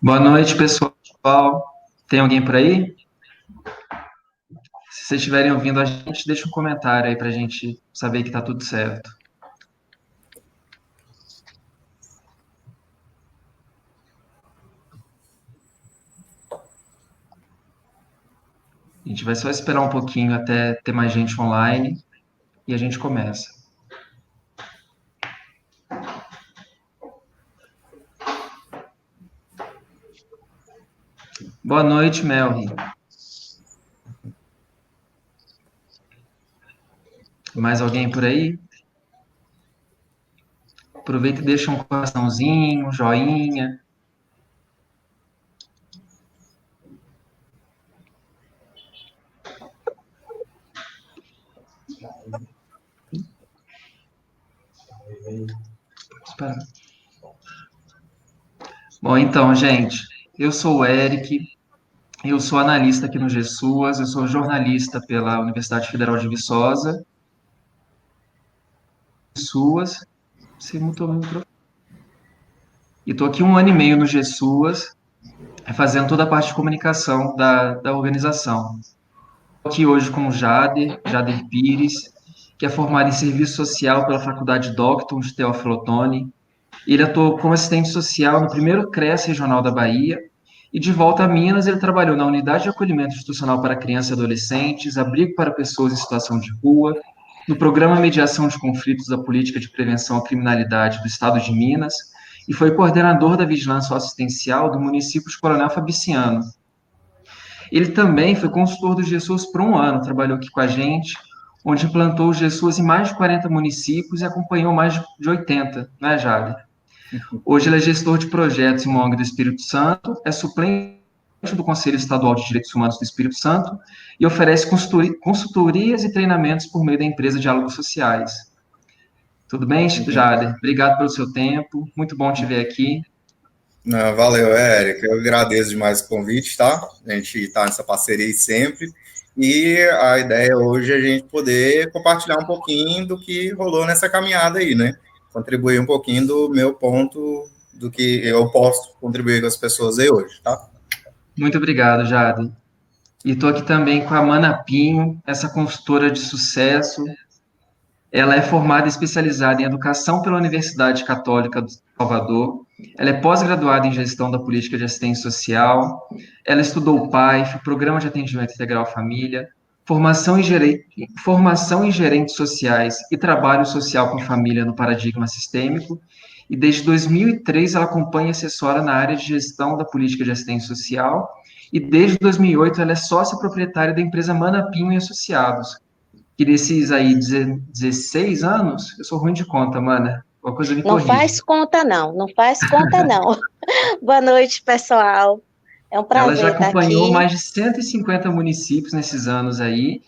Boa noite, pessoal. Tem alguém por aí? Se vocês estiverem ouvindo a gente, deixa um comentário aí para a gente saber que está tudo certo. A gente vai só esperar um pouquinho até ter mais gente online e a gente começa. Boa noite, Melri. Mais alguém por aí? Aproveita e deixa um coraçãozinho, um joinha. Espera. Bom, então, gente, eu sou o Eric, eu sou analista aqui no GSUAS, eu sou jornalista pela Universidade Federal de Viçosa. GSUAS, você mutou meu microfone. E estou aqui 1 ano e meio no GSUAS, fazendo toda a parte de comunicação da organização. Estou aqui hoje com o Jader Pires, que é formado em Serviço Social pela Faculdade Docton de Teófilo Otoni. Ele atuou como assistente social no primeiro CREAS regional da Bahia, e de volta a Minas, ele trabalhou na Unidade de Acolhimento Institucional para Crianças e Adolescentes, Abrigo para Pessoas em Situação de Rua, no Programa Mediação de Conflitos da Política de Prevenção à Criminalidade do Estado de Minas, e foi coordenador da Vigilância Assistencial do município de Coronel Fabriciano. Ele também foi consultor do GESUS por 1 ano, trabalhou aqui com a gente, onde implantou o GESUS em mais de 40 municípios e acompanhou mais de 80, né, Jader? Hoje ele é gestor de projetos em uma ONG do Espírito Santo, é suplente do Conselho Estadual de Direitos Humanos do Espírito Santo e oferece consultorias e treinamentos por meio da empresa Diálogos Sociais. Tudo bem, Jader? Obrigado pelo seu tempo, muito bom te ver aqui. Não, valeu, Érica. Eu agradeço demais o convite, tá? A gente está nessa parceria aí sempre. E a ideia hoje é a gente poder compartilhar um pouquinho do que rolou nessa caminhada aí, né? Contribuir um pouquinho do meu ponto, do que eu posso contribuir com as pessoas aí hoje, tá? Muito obrigado, Jader. E estou aqui também com a Mana Pinho, essa consultora de sucesso. Ela é formada e especializada em educação pela Universidade Católica de Salvador. Ela é pós-graduada em gestão da política de assistência social. Ela estudou o PAIF, o Programa de Atendimento Integral à Família, formação em gerentes sociais e trabalho social com família no paradigma sistêmico. E desde 2003 ela acompanha e assessora na área de gestão da política de assistência social. E desde 2008 ela é sócia proprietária da empresa Manapinho e Associados, que desses aí 16 anos, eu sou ruim de conta, mana. Uma coisa me Não corrige. faz conta, não. Não faz conta, não. Boa noite, pessoal. É um Ela já prazer estar acompanhou aqui. mais de 150 municípios nesses anos aí,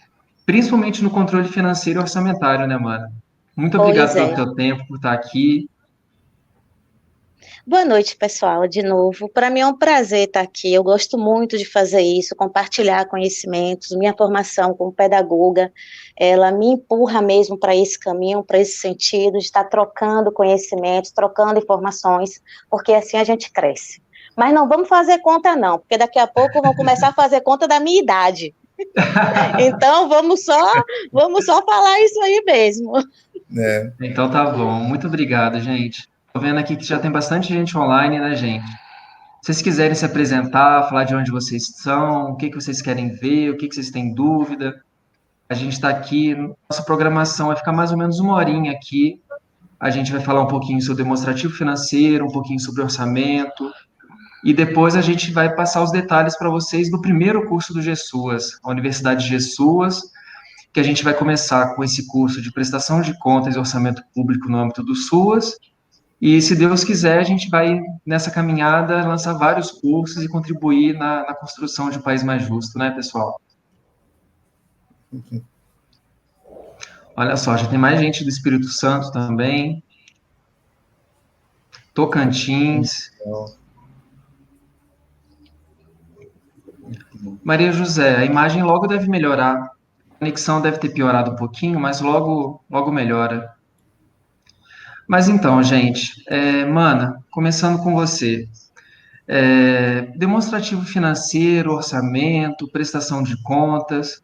principalmente no controle financeiro e orçamentário, né, mana? Muito obrigado Pois pelo é. teu tempo, por estar aqui. Boa noite, pessoal, de novo. Para mim é um prazer estar aqui. Eu gosto muito de fazer isso, compartilhar conhecimentos. Minha formação como pedagoga, ela me empurra mesmo para esse caminho, para esse sentido, de estar trocando conhecimentos, trocando informações, porque assim a gente cresce. Mas não vamos fazer conta, não, porque daqui a pouco vão começar a fazer conta da minha idade. Então, vamos só falar isso aí mesmo. É. Então tá bom. Muito obrigado, gente. Tô vendo aqui que já tem bastante gente online, né, gente? Se vocês quiserem se apresentar, falar de onde vocês são, o que que vocês querem ver, o que que vocês têm dúvida, a gente está aqui. Nossa programação vai ficar mais ou menos 1 horinha aqui. A gente vai falar um pouquinho sobre demonstrativo financeiro, um pouquinho sobre orçamento, e depois a gente vai passar os detalhes para vocês do primeiro curso do GSUAS, a Universidade GSUAS, que a gente vai começar com esse curso de prestação de contas e orçamento público no âmbito do SUAS, e se Deus quiser, a gente vai, nessa caminhada, lançar vários cursos e contribuir na construção de um país mais justo, né, pessoal? Olha só, já tem mais gente do Espírito Santo também, Tocantins. Maria José, a imagem logo deve melhorar. A conexão deve ter piorado um pouquinho, mas logo, logo melhora. Mas então, gente, Mana, começando com você. Demonstrativo financeiro, orçamento, prestação de contas,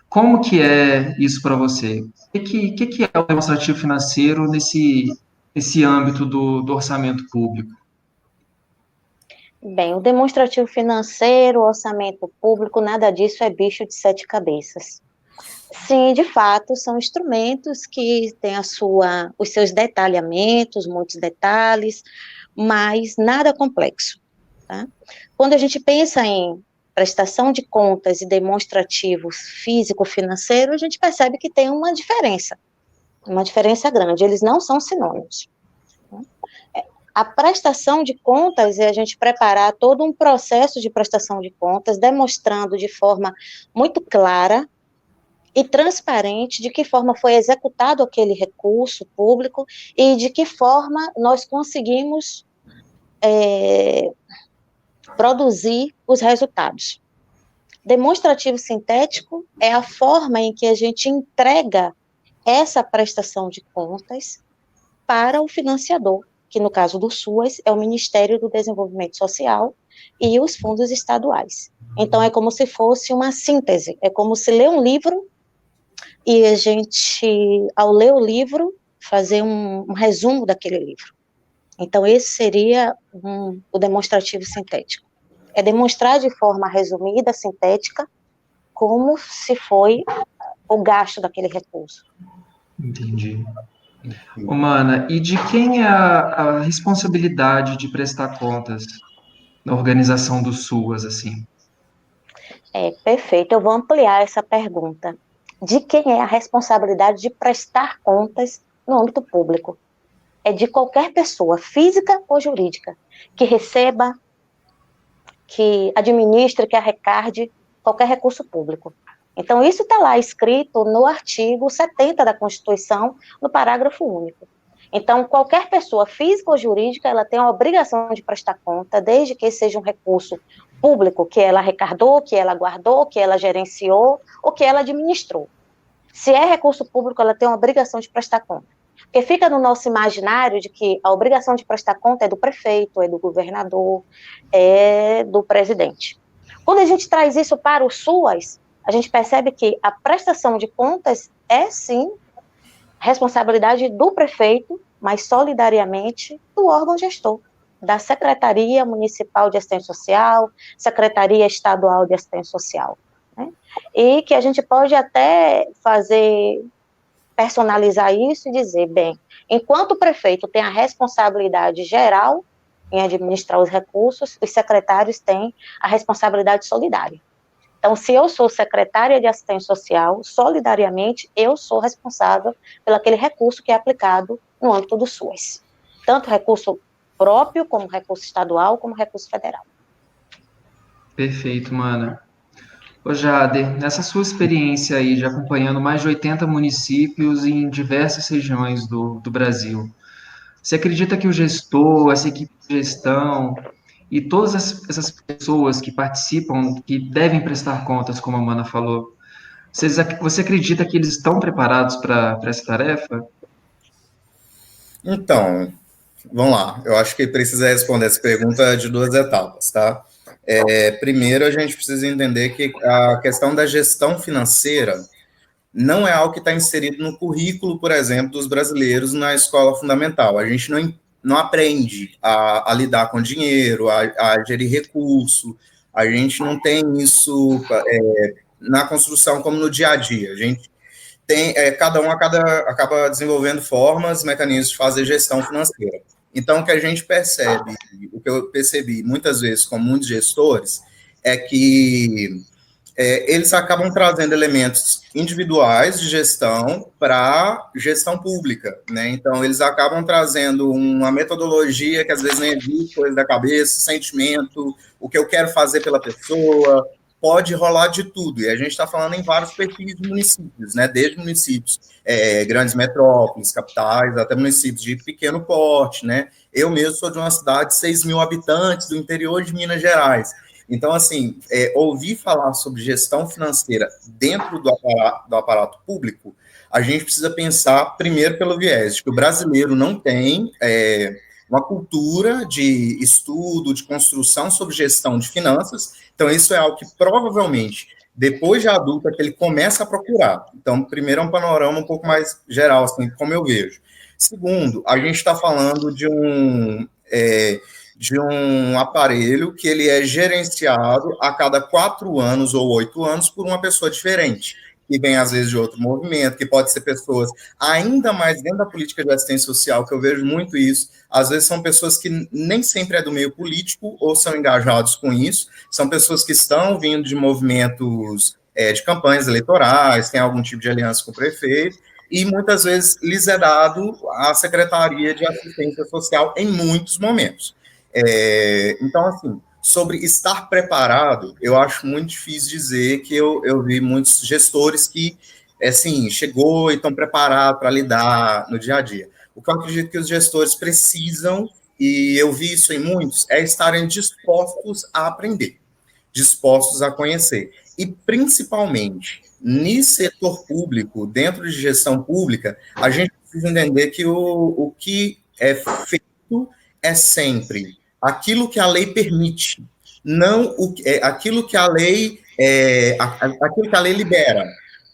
como que é isso para você? O que é o demonstrativo financeiro nesse âmbito do orçamento público? Bem, o demonstrativo financeiro, o orçamento público, nada disso é bicho de sete cabeças. Sim, de fato, são instrumentos que têm os seus detalhamentos, muitos detalhes, mas nada complexo. Tá? Quando a gente pensa em prestação de contas e demonstrativos físico-financeiro, a gente percebe que tem uma diferença grande, eles não são sinônimos. A prestação de contas é a gente preparar todo um processo de prestação de contas, demonstrando de forma muito clara e transparente de que forma foi executado aquele recurso público e de que forma nós conseguimos produzir os resultados. Demonstrativo sintético é a forma em que a gente entrega essa prestação de contas para o financiador, que no caso do SUAS é o Ministério do Desenvolvimento Social e os fundos estaduais. Então é como se fosse uma síntese, é como se ler um livro e a gente, ao ler o livro, fazer um resumo daquele livro. Então esse seria o demonstrativo sintético. É demonstrar de forma resumida, sintética, como se foi o gasto daquele recurso. Entendi. Mana, e de quem é a responsabilidade de prestar contas na organização do SUAS, assim? Perfeito. Eu vou ampliar essa pergunta. De quem é a responsabilidade de prestar contas no âmbito público? É de qualquer pessoa, física ou jurídica, que receba, que administre, que arrecade qualquer recurso público. Então, isso está lá escrito no artigo 70 da Constituição, no parágrafo único. Então, qualquer pessoa física ou jurídica, ela tem a obrigação de prestar conta, desde que seja um recurso público que ela arrecadou, que ela guardou, que ela gerenciou ou que ela administrou. Se é recurso público, ela tem a obrigação de prestar conta. Porque fica no nosso imaginário de que a obrigação de prestar conta é do prefeito, é do governador, é do presidente. Quando a gente traz isso para o SUAS, a gente percebe que a prestação de contas é, sim, responsabilidade do prefeito, mas solidariamente do órgão gestor, da Secretaria Municipal de Assistência Social, Secretaria Estadual de Assistência Social, né? E que a gente pode até personalizar isso e dizer, bem, enquanto o prefeito tem a responsabilidade geral em administrar os recursos, os secretários têm a responsabilidade solidária. Então, se eu sou secretária de assistência social, solidariamente, eu sou responsável pelo aquele recurso que é aplicado no âmbito do SUAS. Tanto recurso próprio, como recurso estadual, como recurso federal. Perfeito, Mana. Ô Jade, nessa sua experiência aí de acompanhando mais de 80 municípios em diversas regiões do Brasil, você acredita que o gestor, essa equipe de gestão e todas essas pessoas que participam, que devem prestar contas, como a Mana falou, você acredita que eles estão preparados para essa tarefa? Então, vamos lá. Eu acho que precisa responder essa pergunta de duas etapas, tá? Primeiro, a gente precisa entender que a questão da gestão financeira não é algo que está inserido no currículo, por exemplo, dos brasileiros na escola fundamental. A gente não aprende a lidar com dinheiro, a gerir recurso, a gente não tem isso na construção como no dia a dia. A gente tem, cada um acaba desenvolvendo formas, mecanismos de fazer gestão financeira. Então, o que a gente percebe, o que eu percebi muitas vezes com muitos gestores, é que eles acabam trazendo elementos individuais de gestão para gestão pública, né? Então, eles acabam trazendo uma metodologia que às vezes nem é coisa da cabeça, sentimento, o que eu quero fazer pela pessoa, pode rolar de tudo. E a gente está falando em vários perfis de municípios, né? Desde municípios grandes metrópoles, capitais, até municípios de pequeno porte, né? Eu mesmo sou de uma cidade de 6 mil habitantes do interior de Minas Gerais. Então, assim, ouvir falar sobre gestão financeira dentro do aparato público, a gente precisa pensar primeiro pelo viés de que o brasileiro não tem uma cultura de estudo, de construção sobre gestão de finanças. Então, isso é algo que provavelmente, depois de adulto, é que ele começa a procurar. Então, primeiro é um panorama um pouco mais geral, assim, como eu vejo. Segundo, a gente está falando de um aparelho que ele é gerenciado a cada 4 anos ou 8 anos por uma pessoa diferente, que vem às vezes de outro movimento, que pode ser pessoas ainda mais dentro da política de assistência social, que eu vejo muito isso, às vezes são pessoas que nem sempre é do meio político ou são engajados com isso, são pessoas que estão vindo de movimentos de campanhas eleitorais, têm algum tipo de aliança com o prefeito, e muitas vezes lhes é dado a Secretaria de Assistência Social em muitos momentos. Então, assim, sobre estar preparado, eu acho muito difícil dizer que eu vi muitos gestores que, assim, chegou e estão preparados para lidar no dia a dia. O que eu acredito que os gestores precisam, e eu vi isso em muitos, é estarem dispostos a aprender, dispostos a conhecer. E, principalmente, no setor público, dentro de gestão pública, a gente precisa entender que o que é feito é sempre aquilo que a lei permite, não aquilo que a lei aquilo que a lei libera,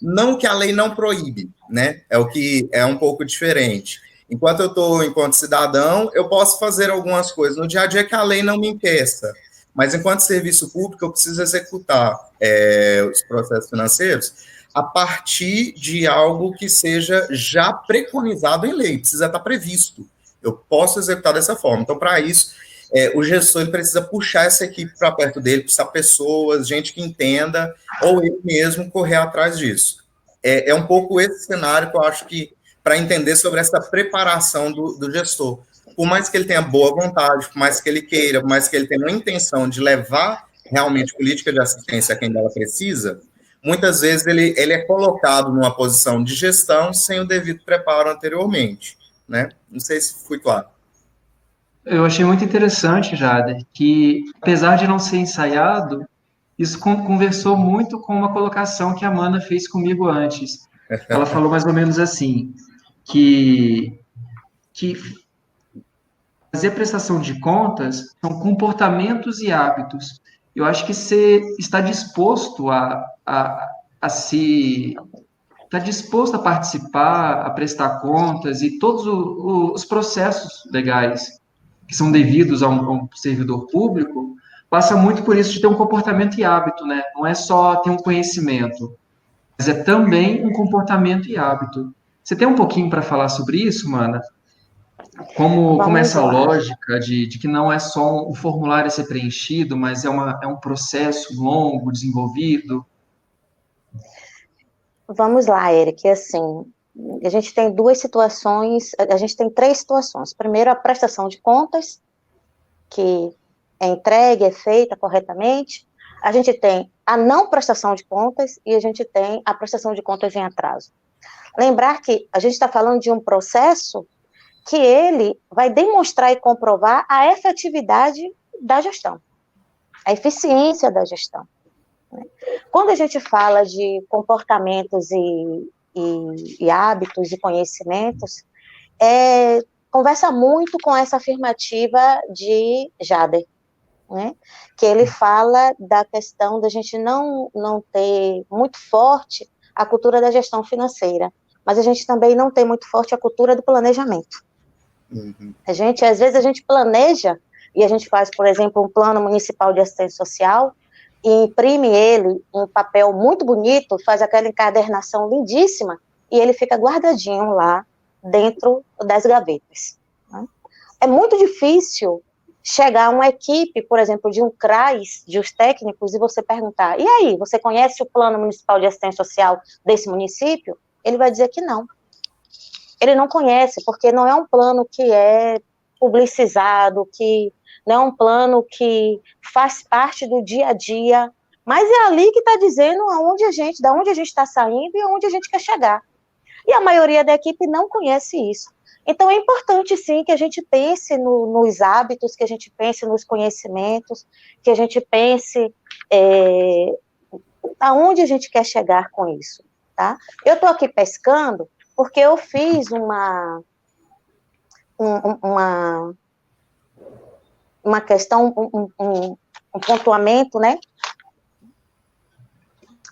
não que a lei não proíbe, né? É o que é um pouco diferente. Enquanto eu estou enquanto cidadão, eu posso fazer algumas coisas no dia a dia que a lei não me impeça. Mas enquanto serviço público, eu preciso executar os processos financeiros a partir de algo que seja já preconizado em lei, precisa estar previsto. Eu posso executar dessa forma. Então, para isso, o gestor ele precisa puxar essa equipe para perto dele, precisar pessoas, gente que entenda, ou ele mesmo correr atrás disso. É um pouco esse cenário que eu acho que, para entender sobre essa preparação do gestor. Por mais que ele tenha boa vontade, por mais que ele queira, por mais que ele tenha uma intenção de levar realmente política de assistência a quem dela precisa, muitas vezes ele é colocado numa posição de gestão sem o devido preparo anteriormente, né? Não sei se fui claro. Eu achei muito interessante, Jader, que apesar de não ser ensaiado, isso conversou muito com uma colocação que a Amanda fez comigo antes. Ela falou mais ou menos assim, que fazer prestação de contas são comportamentos e hábitos. Eu acho que você está disposto a se está disposto a participar, a prestar contas e todos os processos legais que são devidos a um servidor público, passa muito por isso de ter um comportamento e hábito, né? Não é só ter um conhecimento, mas é também um comportamento e hábito. Você tem um pouquinho para falar sobre isso, Mana? Como Vamos essa lá. lógica de que não é só um formulário a ser preenchido, mas é um processo longo, desenvolvido? Vamos lá, Eric, assim, a gente tem duas situações, a gente tem três situações. Primeiro, a prestação de contas, que é entregue, é feita corretamente. A gente tem a não prestação de contas e a gente tem a prestação de contas em atraso. Lembrar que a gente está falando de um processo que ele vai demonstrar e comprovar a efetividade da gestão, a eficiência da gestão. Quando a gente fala de comportamentos e hábitos e conhecimentos, conversa muito com essa afirmativa de Jader, né? Que ele fala da questão da gente não ter muito forte a cultura da gestão financeira, mas a gente também não tem muito forte a cultura do planejamento. Uhum. Às vezes a gente planeja, e a gente faz, por exemplo, um plano municipal de assistência social, e imprime ele em papel muito bonito, faz aquela encadernação lindíssima, e ele fica guardadinho lá dentro das gavetas. Né? É muito difícil chegar uma equipe, por exemplo, de um CRAS, de os técnicos, e você perguntar, e aí, você conhece o plano municipal de assistência social desse município? Ele vai dizer que não. Ele não conhece, porque não é um plano que é publicizado, que não é um plano que faz parte do dia a dia, mas é ali que está dizendo da onde a gente está saindo e aonde a gente quer chegar. E a maioria da equipe não conhece isso. Então, é importante, sim, que a gente pense nos hábitos, que a gente pense nos conhecimentos, que a gente pense aonde a gente quer chegar com isso. tá? Eu estou aqui pescando porque eu fiz uma questão, um pontuamento, né,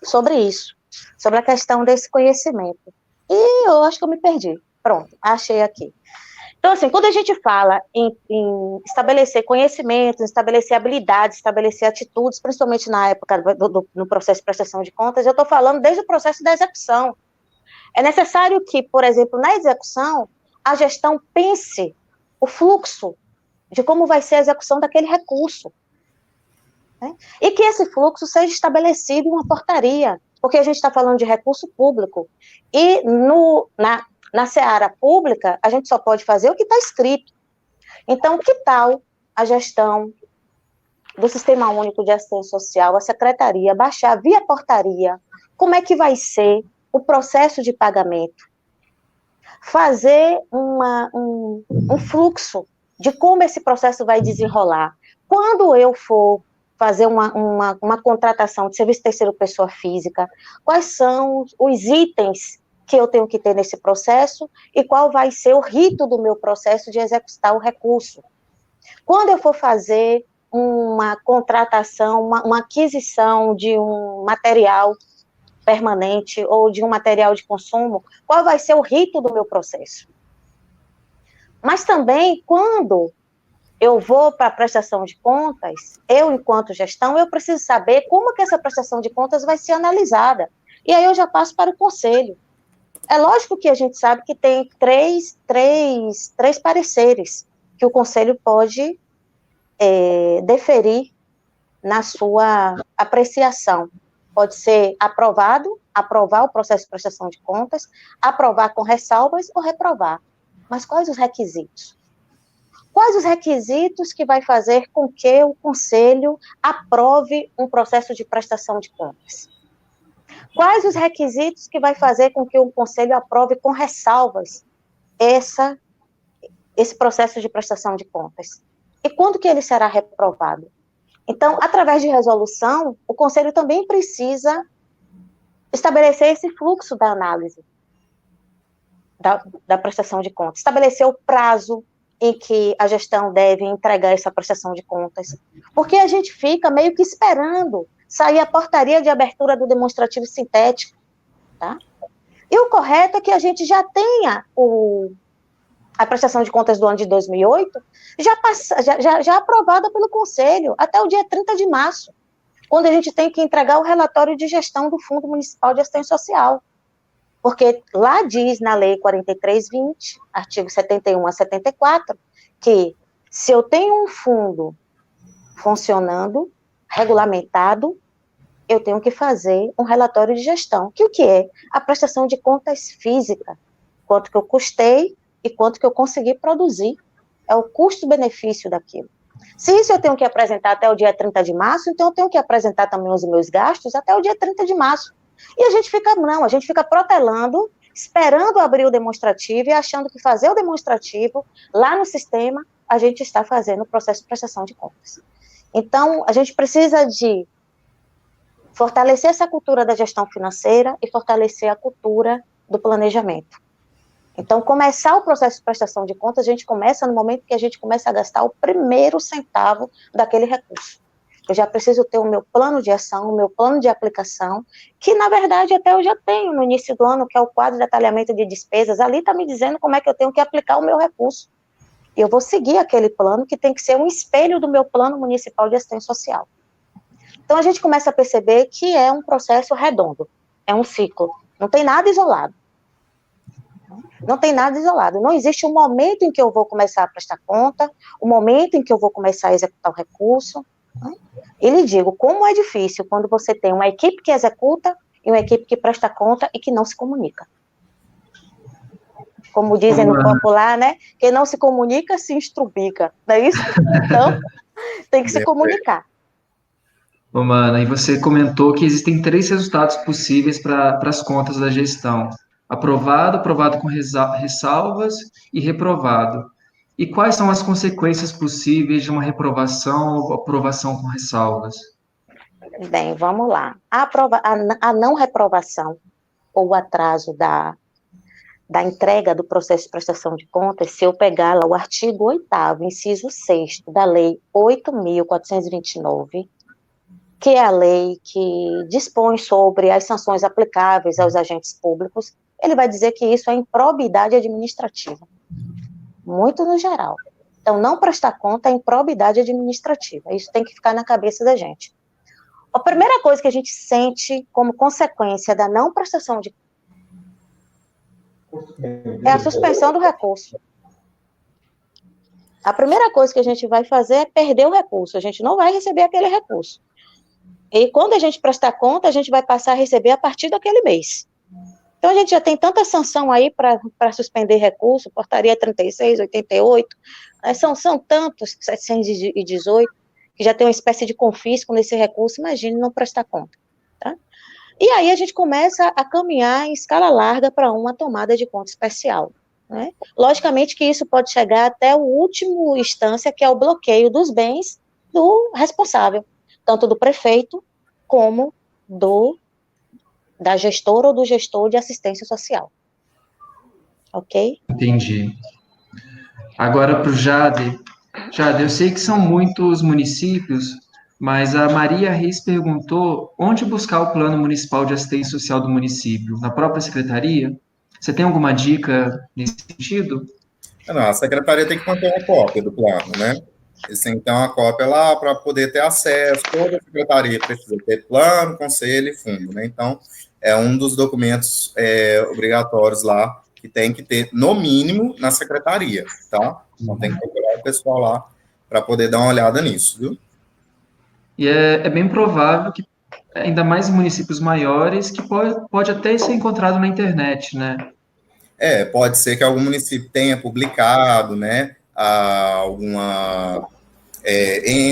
sobre isso, sobre a questão desse conhecimento. E eu acho que eu me perdi. Pronto, achei aqui. Então, assim, quando a gente fala em estabelecer conhecimentos, estabelecer habilidades, estabelecer atitudes, principalmente na época no processo de prestação de contas, eu estou falando desde o processo da execução. É necessário que, por exemplo, na execução, a gestão pense o fluxo de como vai ser a execução daquele recurso, né? E que esse fluxo seja estabelecido em uma portaria, porque a gente está falando de recurso público, e na seara pública, a gente só pode fazer o que está escrito. Então, que tal a gestão do Sistema Único de Assistência Social, a secretaria, baixar via portaria como é que vai ser o processo de pagamento, fazer um fluxo de como esse processo vai desenrolar. Quando eu for fazer uma contratação de serviço terceiro pessoa física, quais são os itens que eu tenho que ter nesse processo e qual vai ser o rito do meu processo de executar o recurso. Quando eu for fazer uma contratação, uma aquisição de um material permanente ou de um material de consumo, qual vai ser o rito do meu processo. Mas também, quando eu vou para a prestação de contas, eu, enquanto gestão, eu preciso saber como que essa prestação de contas vai ser analisada. E aí eu já passo para o conselho. É lógico que a gente sabe que tem três pareceres que o conselho pode deferir na sua apreciação. Pode ser aprovar o processo de prestação de contas, aprovar com ressalvas ou reprovar. Mas quais os requisitos? Quais os requisitos que vai fazer com que o conselho aprove um processo de prestação de contas? Quais os requisitos que vai fazer com que o conselho aprove com ressalvas esse processo de prestação de contas? E quando que ele será reprovado? Então, através de resolução, o conselho também precisa estabelecer esse fluxo da análise da prestação de contas, estabelecer o prazo em que a gestão deve entregar essa prestação de contas, porque a gente fica meio que esperando sair a portaria de abertura do demonstrativo sintético, tá? E o correto é que a gente já tenha a prestação de contas do ano de 2008 já aprovada pelo Conselho até o dia 30 de março, quando a gente tem que entregar o relatório de gestão do Fundo Municipal de Assistência Social. Porque lá diz na Lei 4320, artigo 71 a 74, que se eu tenho um fundo funcionando, regulamentado, eu tenho que fazer um relatório de gestão, que o que é? A prestação de contas física, quanto que eu custei e quanto que eu consegui produzir, é o custo-benefício daquilo. Se isso eu tenho que apresentar até o dia 30 de março, então eu tenho que apresentar também os meus gastos até o dia 30 de março. E a gente fica protelando, esperando abrir o demonstrativo e achando que fazer o demonstrativo lá no sistema, a gente está fazendo o processo de prestação de contas. Então, a gente precisa de fortalecer essa cultura da gestão financeira e fortalecer a cultura do planejamento. Então, começar o processo de prestação de contas, a gente começa no momento que a gente começa a gastar o primeiro centavo daquele recurso. Eu já preciso ter o meu plano de ação, o meu plano de aplicação, que, na verdade, até eu já tenho no início do ano, que é o quadro de detalhamento de despesas. Ali está me dizendo como é que eu tenho que aplicar o meu recurso. E eu vou seguir aquele plano, que tem que ser um espelho do meu plano municipal de assistência social. Então, a gente começa a perceber que é um processo redondo, é um ciclo, não tem nada isolado. Não tem nada isolado, não existe um momento em que eu vou começar a prestar conta, o momento em que eu vou começar a executar o recurso. E lhe digo, como é difícil quando você tem uma equipe que executa e uma equipe que presta conta e que não se comunica. Como dizem no popular, né? Quem não se comunica, se estrubica, não é isso? Então, tem que se comunicar. Ô, Mana, e você comentou que existem 3 resultados possíveis para as contas da gestão: aprovado, aprovado com ressalvas e reprovado. E quais são as consequências possíveis de uma reprovação ou aprovação com ressalvas? Bem, vamos lá. A não reprovação, ou o atraso da entrega do processo de prestação de contas, se eu pegar lá o artigo 8º, inciso 6º da Lei 8.429, que é a lei que dispõe sobre as sanções aplicáveis aos agentes públicos, ele vai dizer que isso é improbidade administrativa, muito no geral. Então, não prestar conta é improbidade administrativa, isso tem que ficar na cabeça da gente. A primeira coisa que a gente sente como consequência da não prestação de é a suspensão do recurso. A primeira coisa que a gente vai fazer é perder o recurso, a gente não vai receber aquele recurso. E quando a gente prestar conta, a gente vai passar a receber a partir daquele mês. Então, a gente já tem tanta sanção aí para suspender recurso, portaria 36, 88, são tantos, 718, que já tem uma espécie de confisco nesse recurso, imagine não prestar conta. Tá? E aí a gente começa a caminhar em escala larga para uma tomada de conta especial. Né? Logicamente que isso pode chegar até o último instância, que é o bloqueio dos bens do responsável, tanto do prefeito como da gestora ou do gestor de assistência social. Ok? Entendi. Agora para o Jade. Jade, eu sei que são muitos municípios, mas a Maria Reis perguntou onde buscar o Plano Municipal de Assistência Social do município? Na própria secretaria? Você tem alguma dica nesse sentido? Não, a secretaria tem que manter uma cópia do plano, né? Eles têm que ter uma cópia lá para poder ter acesso. Toda a secretaria precisa ter plano, conselho e fundo, né? Então, é um dos documentos obrigatórios lá que tem que ter, no mínimo, na secretaria, tá? Então, tem que procurar o pessoal lá para poder dar uma olhada nisso, viu? E é bem provável que, ainda mais em municípios maiores, que pode até ser encontrado na internet, né? Pode ser que algum município tenha publicado, né, alguma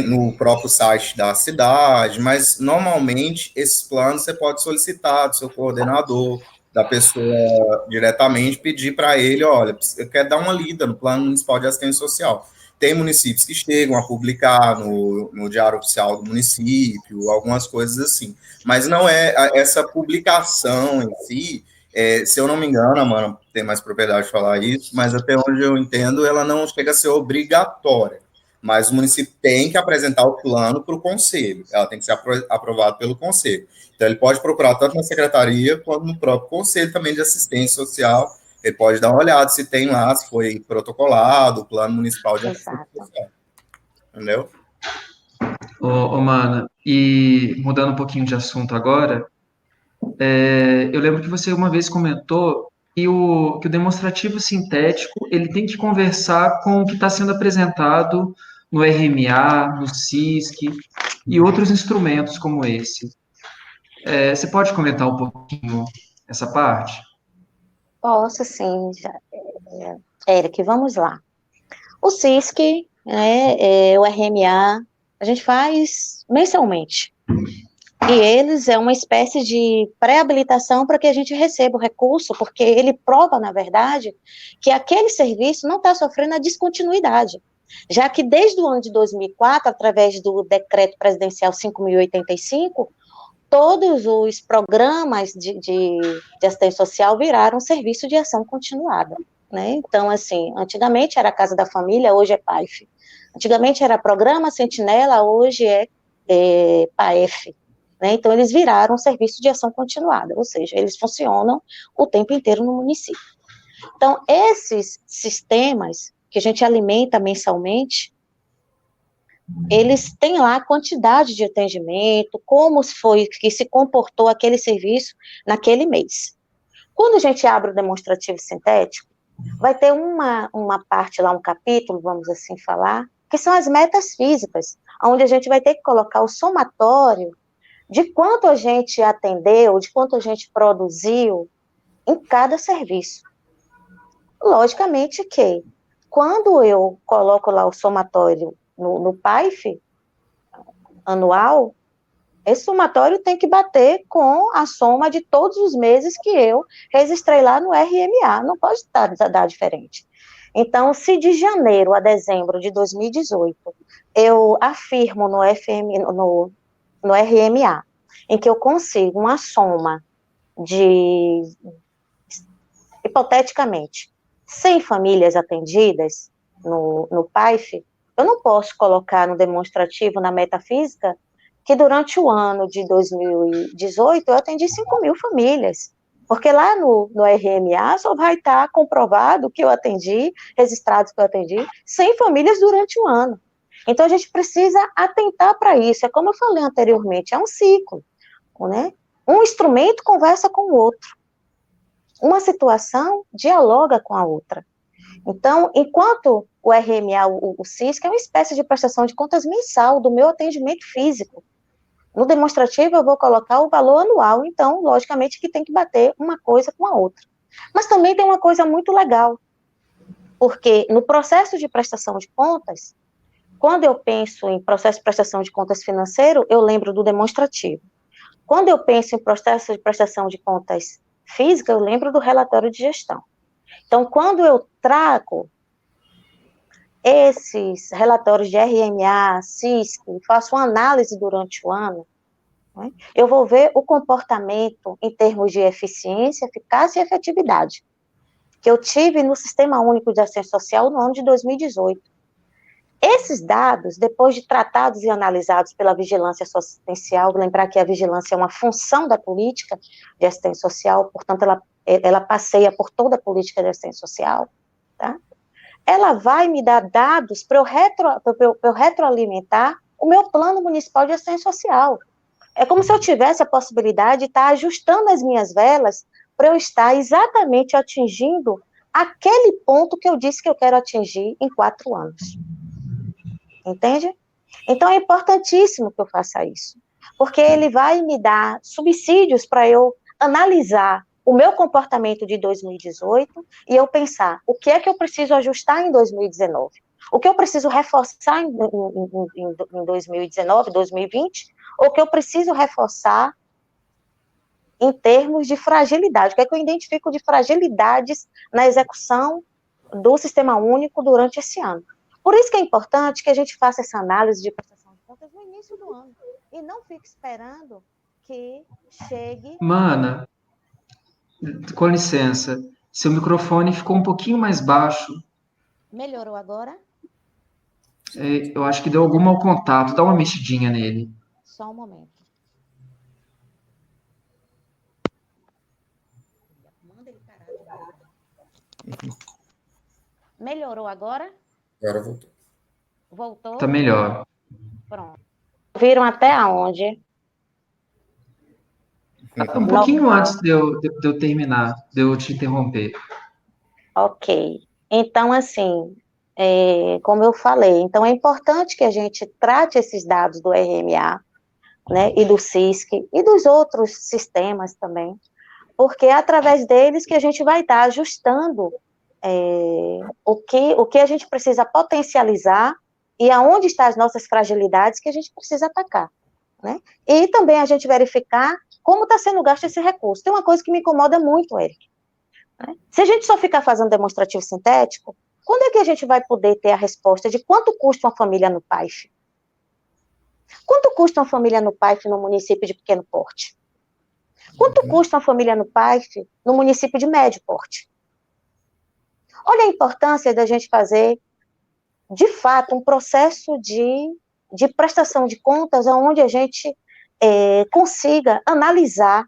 no próprio site da cidade, mas normalmente esses planos você pode solicitar do seu coordenador, da pessoa diretamente, pedir para ele, olha, eu quero dar uma lida no Plano Municipal de Assistência Social. Tem municípios que chegam a publicar no Diário Oficial do município, algumas coisas assim, mas não é essa publicação em si, se eu não me engano, a Amanda tem mais propriedade de falar isso, mas até onde eu entendo, ela não chega a ser obrigatória. Mas o município tem que apresentar o plano para o conselho, ela tem que ser aprovada pelo conselho. Então, ele pode procurar tanto na secretaria quanto no próprio conselho também de assistência social. Ele pode dar uma olhada se tem lá, se foi protocolado, o plano municipal de assistência social. Entendeu? Ô, Mana, e mudando um pouquinho de assunto agora, eu lembro que você uma vez comentou que o demonstrativo sintético ele tem que conversar com o que está sendo apresentado no RMA, no SISC e outros instrumentos como esse. Você pode comentar um pouquinho essa parte? Posso sim, Eric, vamos lá. O SISC, né, o RMA, a gente faz mensalmente. E eles é uma espécie de pré-habilitação para que a gente receba o recurso, porque ele prova, na verdade, que aquele serviço não está sofrendo a descontinuidade, já que desde o ano de 2004, através do decreto presidencial 5.085, todos os programas de assistência social viraram serviço de ação continuada. Né? Então, assim, antigamente era Casa da Família, hoje é PAIF. Antigamente era Programa Sentinela, hoje é PAEF. Né? Então, eles viraram serviço de ação continuada, ou seja, eles funcionam o tempo inteiro no município. Então, esses sistemas que a gente alimenta mensalmente, eles têm lá a quantidade de atendimento, como foi que se comportou aquele serviço naquele mês. Quando a gente abre o demonstrativo sintético, vai ter uma parte lá, um capítulo, vamos assim falar, que são as metas físicas, onde a gente vai ter que colocar o somatório de quanto a gente atendeu, de quanto a gente produziu em cada serviço. Logicamente que, quando eu coloco lá o somatório no PAIF anual, esse somatório tem que bater com a soma de todos os meses que eu registrei lá no RMA, não pode dar diferente. Então, se de janeiro a dezembro de 2018 eu afirmo no RMA, em que eu consigo uma soma de, hipoteticamente, 100 famílias atendidas no PAIF, eu não posso colocar no demonstrativo, na metafísica, que durante o ano de 2018 eu atendi 5.000 famílias, porque lá no RMA só vai estar comprovado que eu atendi, registrados que eu atendi, 100 famílias durante o ano. Então, a gente precisa atentar para isso, é como eu falei anteriormente, é um ciclo, né? Um instrumento conversa com o outro, uma situação dialoga com a outra. Então, enquanto o RMA, o CISC, é uma espécie de prestação de contas mensal do meu atendimento físico. No demonstrativo, eu vou colocar o valor anual, então, logicamente, que tem que bater uma coisa com a outra. Mas também tem uma coisa muito legal, porque no processo de prestação de contas, quando eu penso em processo de prestação de contas financeiro, eu lembro do demonstrativo. Quando eu penso em processo de prestação de contas física, eu lembro do relatório de gestão. Então, quando eu trago esses relatórios de RMA, CISC, faço uma análise durante o ano, né, eu vou ver o comportamento em termos de eficiência, eficácia e efetividade, que eu tive no Sistema Único de Assistência Social no ano de 2018. Esses dados, depois de tratados e analisados pela vigilância assistencial, lembrar que a vigilância é uma função da política de assistência social, portanto, ela passeia por toda a política de assistência social, tá? Ela vai me dar dados para eu retroalimentar o meu plano municipal de assistência social. É como se eu tivesse a possibilidade de estar ajustando as minhas velas para eu estar exatamente atingindo aquele ponto que eu disse que eu quero atingir em 4 anos. Entende? Então, é importantíssimo que eu faça isso, porque ele vai me dar subsídios para eu analisar o meu comportamento de 2018 e eu pensar o que é que eu preciso ajustar em 2019, o que eu preciso reforçar em 2019, 2020, ou o que eu preciso reforçar em termos de fragilidade, o que é que eu identifico de fragilidades na execução do Sistema Único durante esse ano. Por isso que é importante que a gente faça essa análise de prestação de contas no início do ano, e não fique esperando que chegue... Mana, com licença, seu microfone ficou um pouquinho mais baixo. Melhorou agora? Eu acho que deu algum mau contato, dá uma mexidinha nele. Só um momento. Manda ele parar de novo. Melhorou agora? Agora voltou. Voltou? Tá melhor. Pronto. Viram até aonde? Um pouquinho antes de eu terminar, de eu te interromper. Ok. Então, assim, como eu falei, então é importante que a gente trate esses dados do RMA, né, e do CISC, e dos outros sistemas também, porque é através deles que a gente vai estar ajustando o que a gente precisa potencializar e aonde estão as nossas fragilidades que a gente precisa atacar, né? E também a gente verificar como está sendo gasto esse recurso. Tem uma coisa que me incomoda muito, Eric, né? Se a gente só ficar fazendo demonstrativo sintético, quando é que a gente vai poder ter a resposta de quanto custa uma família no PAIF? Quanto custa uma família no PAIF no município de pequeno porte? Quanto custa uma família no PAIF no município de médio porte? Olha a importância da gente fazer, de fato, um processo de prestação de contas onde a gente consiga analisar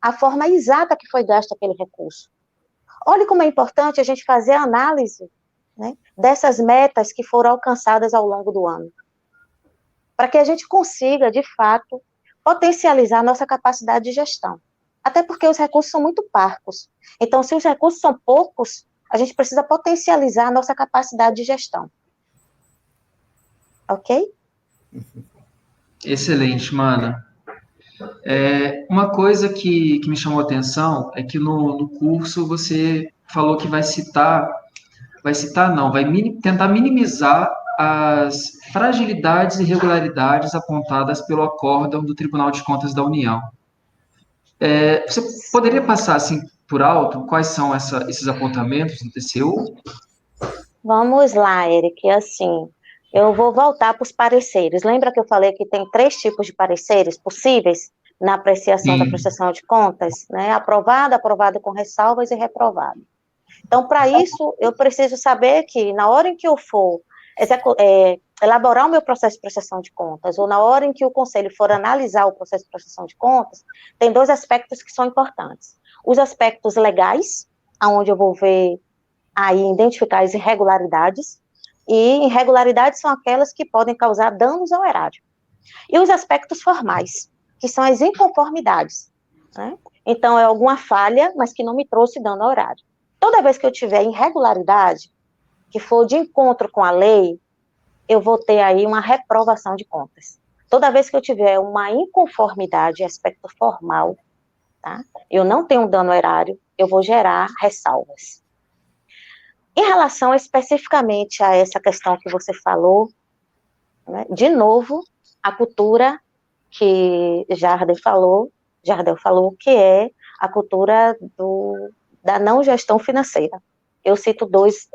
a forma exata que foi gasto aquele recurso. Olha como é importante a gente fazer a análise, né, dessas metas que foram alcançadas ao longo do ano, para que a gente consiga, de fato, potencializar a nossa capacidade de gestão. Até porque os recursos são muito parcos. Então, se os recursos são poucos, a gente precisa potencializar a nossa capacidade de gestão. Ok? Excelente, mana. Uma coisa que me chamou a atenção é que no curso você falou que tentar minimizar as fragilidades e irregularidades apontadas pelo acórdão do Tribunal de Contas da União. Você poderia passar assim por alto quais são esses apontamentos do TCU? Vamos lá, Eric, assim, eu vou voltar para os pareceres. Lembra que eu falei que tem 3 tipos de pareceres possíveis na apreciação da Sim. prestação de contas, né? Aprovado, aprovado com ressalvas e reprovado. Então, para isso, eu preciso saber que, na hora em que eu for elaborar o meu processo de prestação de contas, ou na hora em que o conselho for analisar o processo de prestação de contas, tem dois aspectos que são importantes. Os aspectos legais, onde eu vou ver aí, identificar as irregularidades, e irregularidades são aquelas que podem causar danos ao erário. E os aspectos formais, que são as inconformidades, né? Então, é alguma falha, mas que não me trouxe dano ao erário. Toda vez que eu tiver irregularidade, que for de encontro com a lei, eu vou ter aí uma reprovação de contas. Toda vez que eu tiver uma inconformidade, aspecto formal, tá? Eu não tenho dano ao erário, eu vou gerar ressalvas. Em relação especificamente a essa questão que você falou, né, de novo, a cultura que Jardel falou, que é a cultura da não gestão financeira. Eu cito dois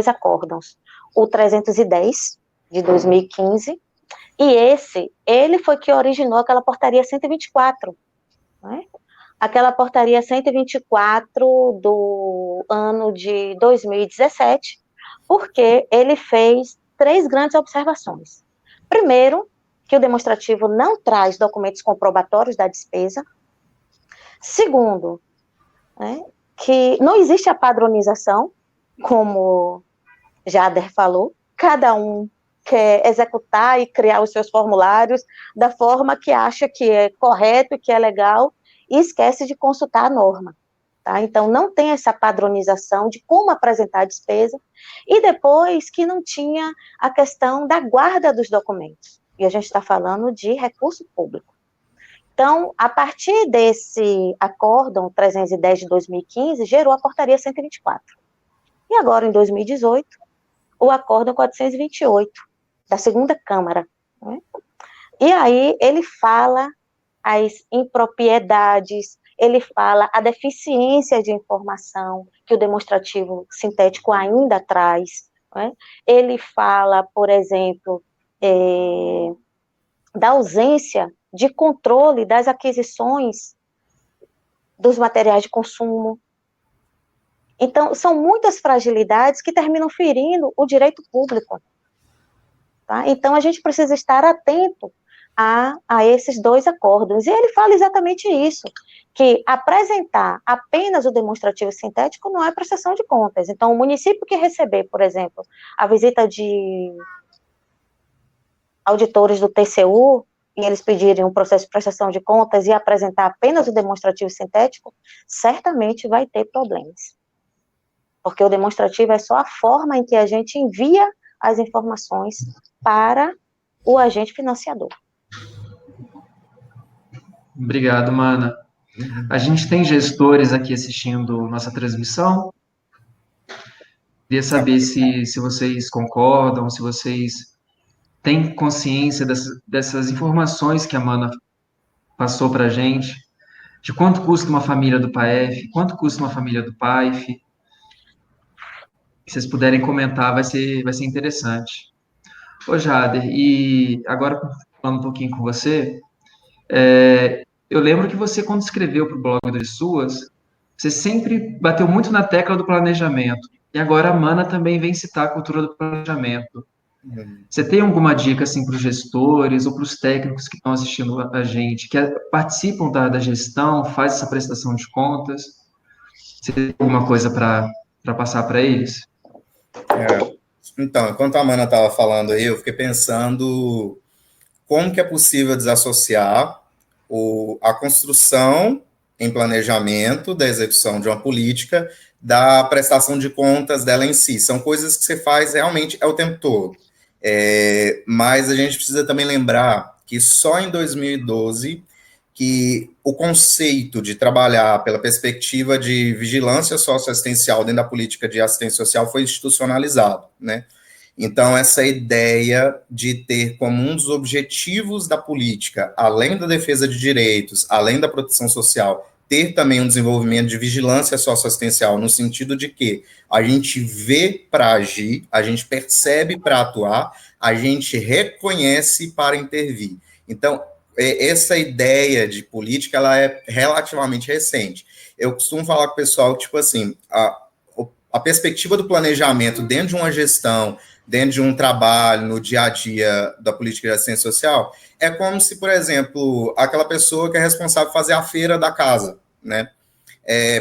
acórdãos. O 310, de 2015, e ele foi que originou aquela portaria 124, né? Aquela portaria 124 do ano de 2017, porque ele fez 3 grandes observações. Primeiro, que o demonstrativo não traz documentos comprobatórios da despesa. Segundo, né, que não existe a padronização, como Jader falou, cada um quer executar e criar os seus formulários da forma que acha que é correto e que é legal, e esquece de consultar a norma. Tá? Então, não tem essa padronização de como apresentar a despesa, e depois que não tinha a questão da guarda dos documentos. E a gente está falando de recurso público. Então, a partir desse acórdão 310 de 2015, gerou a portaria 124. E agora, em 2018, o acórdão 428, da segunda Câmara. Né? E aí, ele fala as impropriedades, ele fala a deficiência de informação que o demonstrativo sintético ainda traz, né? Ele fala, por exemplo, da ausência de controle das aquisições dos materiais de consumo. Então, são muitas fragilidades que terminam ferindo o direito público. Tá? Então, a gente precisa estar atento a esses 2 acórdãos. E ele fala exatamente isso, que apresentar apenas o demonstrativo sintético não é prestação de contas. Então, o município que receber, por exemplo, a visita de auditores do TCU, e eles pedirem um processo de prestação de contas e apresentar apenas o demonstrativo sintético, certamente vai ter problemas. Porque o demonstrativo é só a forma em que a gente envia as informações para o agente financiador. Obrigado, Mana. A gente tem gestores aqui assistindo nossa transmissão. Queria saber se vocês concordam, se vocês têm consciência dessas informações que a Mana passou para a gente, de quanto custa uma família do PAEF, quanto custa uma família do PAIF. Se vocês puderem comentar, vai ser interessante. Ô, Jader, e agora falando um pouquinho com você, eu lembro que você, quando escreveu para o blog das suas, você sempre bateu muito na tecla do planejamento. E agora a Mana também vem citar a cultura do planejamento. Você tem alguma dica assim, para os gestores ou para os técnicos que estão assistindo a gente, que participam da gestão, faz essa prestação de contas? Você tem alguma coisa para passar para eles? Então, enquanto a Mana estava falando aí, eu fiquei pensando como que é possível desassociar a construção em planejamento da execução de uma política da prestação de contas dela em si. São coisas que você faz realmente o tempo todo. Mas a gente precisa também lembrar que só em 2012 que o conceito de trabalhar pela perspectiva de vigilância socioassistencial dentro da política de assistência social foi institucionalizado, né? Então, essa ideia de ter como um dos objetivos da política, além da defesa de direitos, além da proteção social, ter também um desenvolvimento de vigilância socioassistencial, no sentido de que a gente vê para agir, a gente percebe para atuar, a gente reconhece para intervir. Então, essa ideia de política, ela é relativamente recente. Eu costumo falar com o pessoal, tipo assim, a perspectiva do planejamento dentro de uma gestão, dentro de um trabalho, no dia a dia da política de assistência social, é como se, por exemplo, aquela pessoa que é responsável por fazer a feira da casa, né?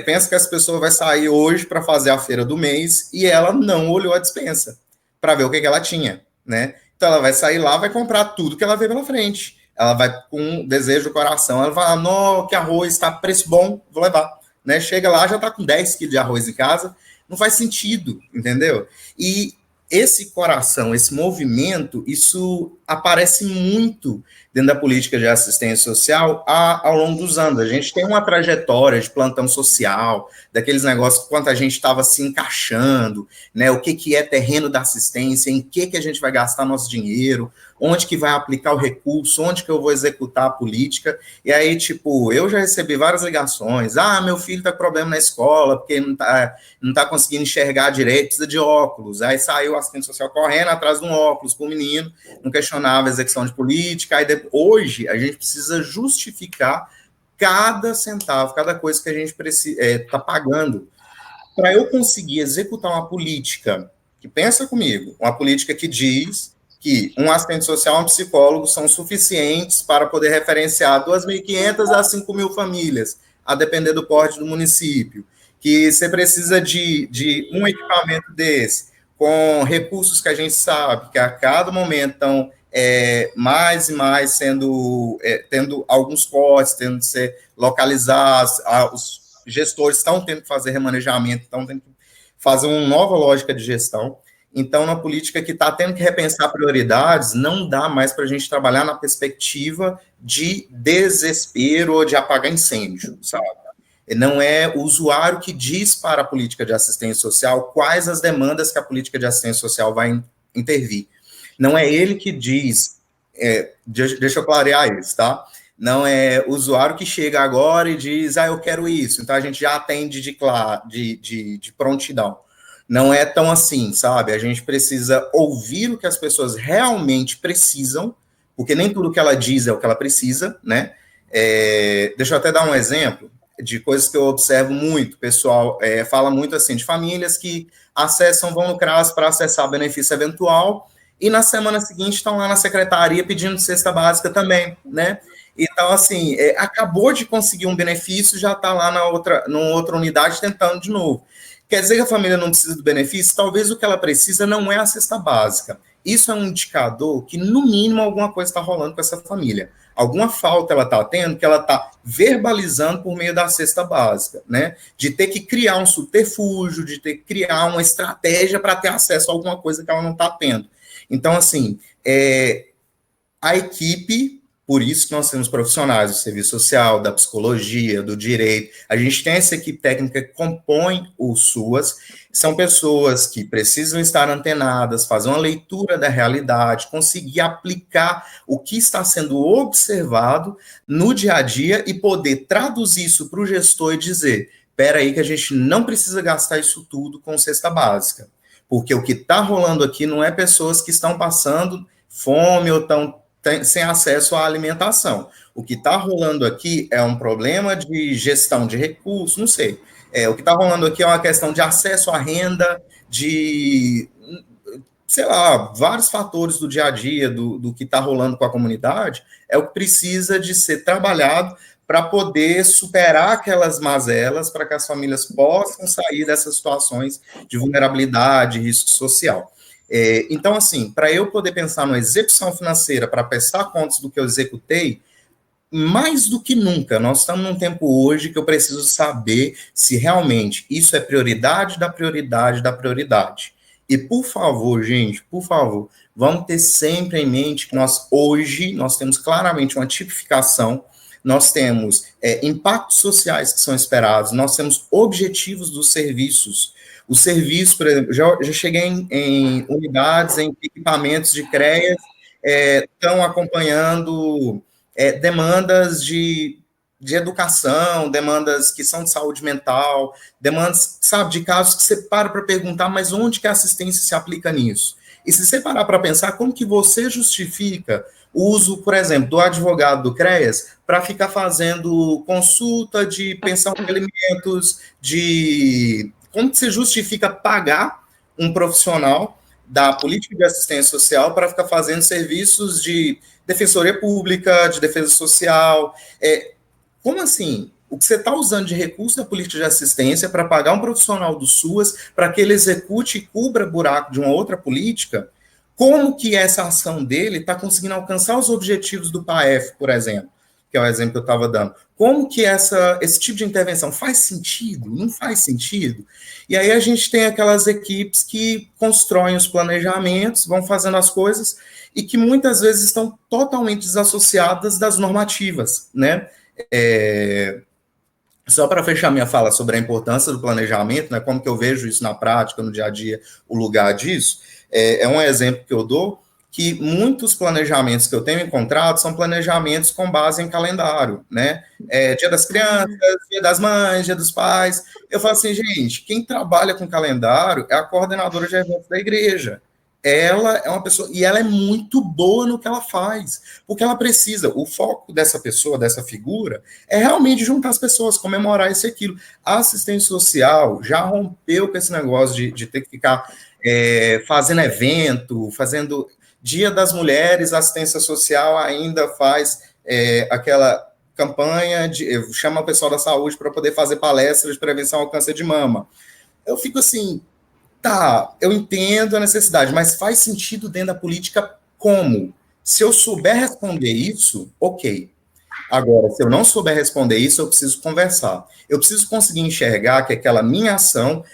Pensa que essa pessoa vai sair hoje para fazer a feira do mês e ela não olhou a despensa para ver o que ela tinha, né? Então ela vai sair lá, vai comprar tudo que ela vê pela frente. Ela vai com um desejo do coração, ela vai, não, que arroz está preço bom, vou levar. Né? Chega lá, já está com 10 quilos de arroz em casa, não faz sentido, entendeu? E esse coração, esse movimento, isso aparece muito dentro da política de assistência social ao longo dos anos. A gente tem uma trajetória de plantão social, daqueles negócios, quanto a gente estava se encaixando, né? O que é terreno da assistência, em que a gente vai gastar nosso dinheiro, onde que vai aplicar o recurso, onde que eu vou executar a política. E aí, tipo, eu já recebi várias ligações. Meu filho tá com problema na escola, porque não tá conseguindo enxergar direito, precisa de óculos. Aí saiu o assistente social correndo atrás de um óculos para o menino, não questionava a execução de política. Aí hoje a gente precisa justificar cada centavo, cada coisa que a gente está pagando. Para eu conseguir executar uma política, que pensa comigo, uma política que diz que um assistente social e um psicólogo são suficientes para poder referenciar 2.500 a 5.000 famílias, a depender do porte do município, que você precisa de um equipamento desse, com recursos que a gente sabe que a cada momento estão mais e mais tendo alguns cortes, tendo que ser localizados, os gestores estão tendo que fazer remanejamento, estão tendo que fazer uma nova lógica de gestão. Então, na política que está tendo que repensar prioridades, não dá mais para a gente trabalhar na perspectiva de desespero ou de apagar incêndio, sabe? Não é o usuário que diz para a política de assistência social quais as demandas que a política de assistência social vai intervir. Não é ele que diz, deixa eu clarear isso, tá? Não é o usuário que chega agora e diz, eu quero isso, então a gente já atende de prontidão. Não é tão assim, sabe? A gente precisa ouvir o que as pessoas realmente precisam, porque nem tudo que ela diz é o que ela precisa, né? Deixa eu até dar um exemplo de coisas que eu observo muito. O pessoal fala muito assim, de famílias que vão no CRAS para acessar benefício eventual, e na semana seguinte estão lá na secretaria pedindo cesta básica também, né? Então, assim, acabou de conseguir um benefício, já está lá numa outra unidade tentando de novo. Quer dizer que a família não precisa do benefício? Talvez o que ela precisa não é a cesta básica. Isso é um indicador que, no mínimo, alguma coisa está rolando com essa família. Alguma falta ela está tendo, que ela está verbalizando por meio da cesta básica, né? De ter que criar um subterfúgio, de ter que criar uma estratégia para ter acesso a alguma coisa que ela não está tendo. Então, assim, a equipe, por isso que nós temos profissionais do serviço social, da psicologia, do direito, a gente tem essa equipe técnica que compõe o SUAS, são pessoas que precisam estar antenadas, fazer uma leitura da realidade, conseguir aplicar o que está sendo observado no dia a dia e poder traduzir isso para o gestor e dizer, espera aí que a gente não precisa gastar isso tudo com cesta básica, porque o que está rolando aqui não é pessoas que estão passando fome ou estão sem acesso à alimentação. O que está rolando aqui é um problema de gestão de recursos, não sei. O que está rolando aqui é uma questão de acesso à renda, de, sei lá, vários fatores do dia a dia, do que está rolando com a comunidade, é o que precisa de ser trabalhado para poder superar aquelas mazelas, para que as famílias possam sair dessas situações de vulnerabilidade, risco social. Então, assim, para eu poder pensar numa execução financeira, para prestar contas do que eu executei, mais do que nunca, nós estamos num tempo hoje que eu preciso saber se realmente isso é prioridade da prioridade da prioridade. E, por favor, gente, por favor, vamos ter sempre em mente que hoje, nós temos claramente uma tipificação, nós temos impactos sociais que são esperados, nós temos objetivos dos serviços. Os serviços, por exemplo, já cheguei em unidades, em equipamentos de CREAS, estão acompanhando demandas de educação, demandas que são de saúde mental, demandas, sabe, de casos que você para perguntar, mas onde que a assistência se aplica nisso? E se você parar para pensar, como que você justifica o uso, por exemplo, do advogado do CREAS para ficar fazendo consulta de pensão de alimentos, como que você justifica pagar um profissional da política de assistência social para ficar fazendo serviços de defensoria pública, de defesa social? Como assim? O que você está usando de recurso da política de assistência para pagar um profissional do SUAS para que ele execute e cubra buraco de uma outra política? Como que essa ação dele está conseguindo alcançar os objetivos do PAEF, por exemplo, que é o exemplo que eu estava dando? Como que esse tipo de intervenção faz sentido? Não faz sentido? E aí a gente tem aquelas equipes que constroem os planejamentos, vão fazendo as coisas, e que muitas vezes estão totalmente desassociadas das normativas, né? Só para fechar minha fala sobre a importância do planejamento, né, como que eu vejo isso na prática, no dia a dia, o lugar disso, é um exemplo que eu dou, que muitos planejamentos que eu tenho encontrado são planejamentos com base em calendário, né? Dia das crianças, dia das mães, dia dos pais. Eu falo assim, gente, quem trabalha com calendário é a coordenadora de eventos da igreja. Ela é uma pessoa, e ela é muito boa no que ela faz, porque ela precisa, o foco dessa pessoa, dessa figura, é realmente juntar as pessoas, comemorar isso e aquilo. A assistência social já rompeu com esse negócio de ter que ficar fazendo evento, fazendo Dia das Mulheres, a assistência social ainda faz aquela campanha, chama o pessoal da saúde para poder fazer palestras de prevenção ao câncer de mama. Eu fico assim, tá, eu entendo a necessidade, mas faz sentido dentro da política como? Se eu souber responder isso, ok. Agora, se eu não souber responder isso, eu preciso conversar. Eu preciso conseguir enxergar que aquela minha ação,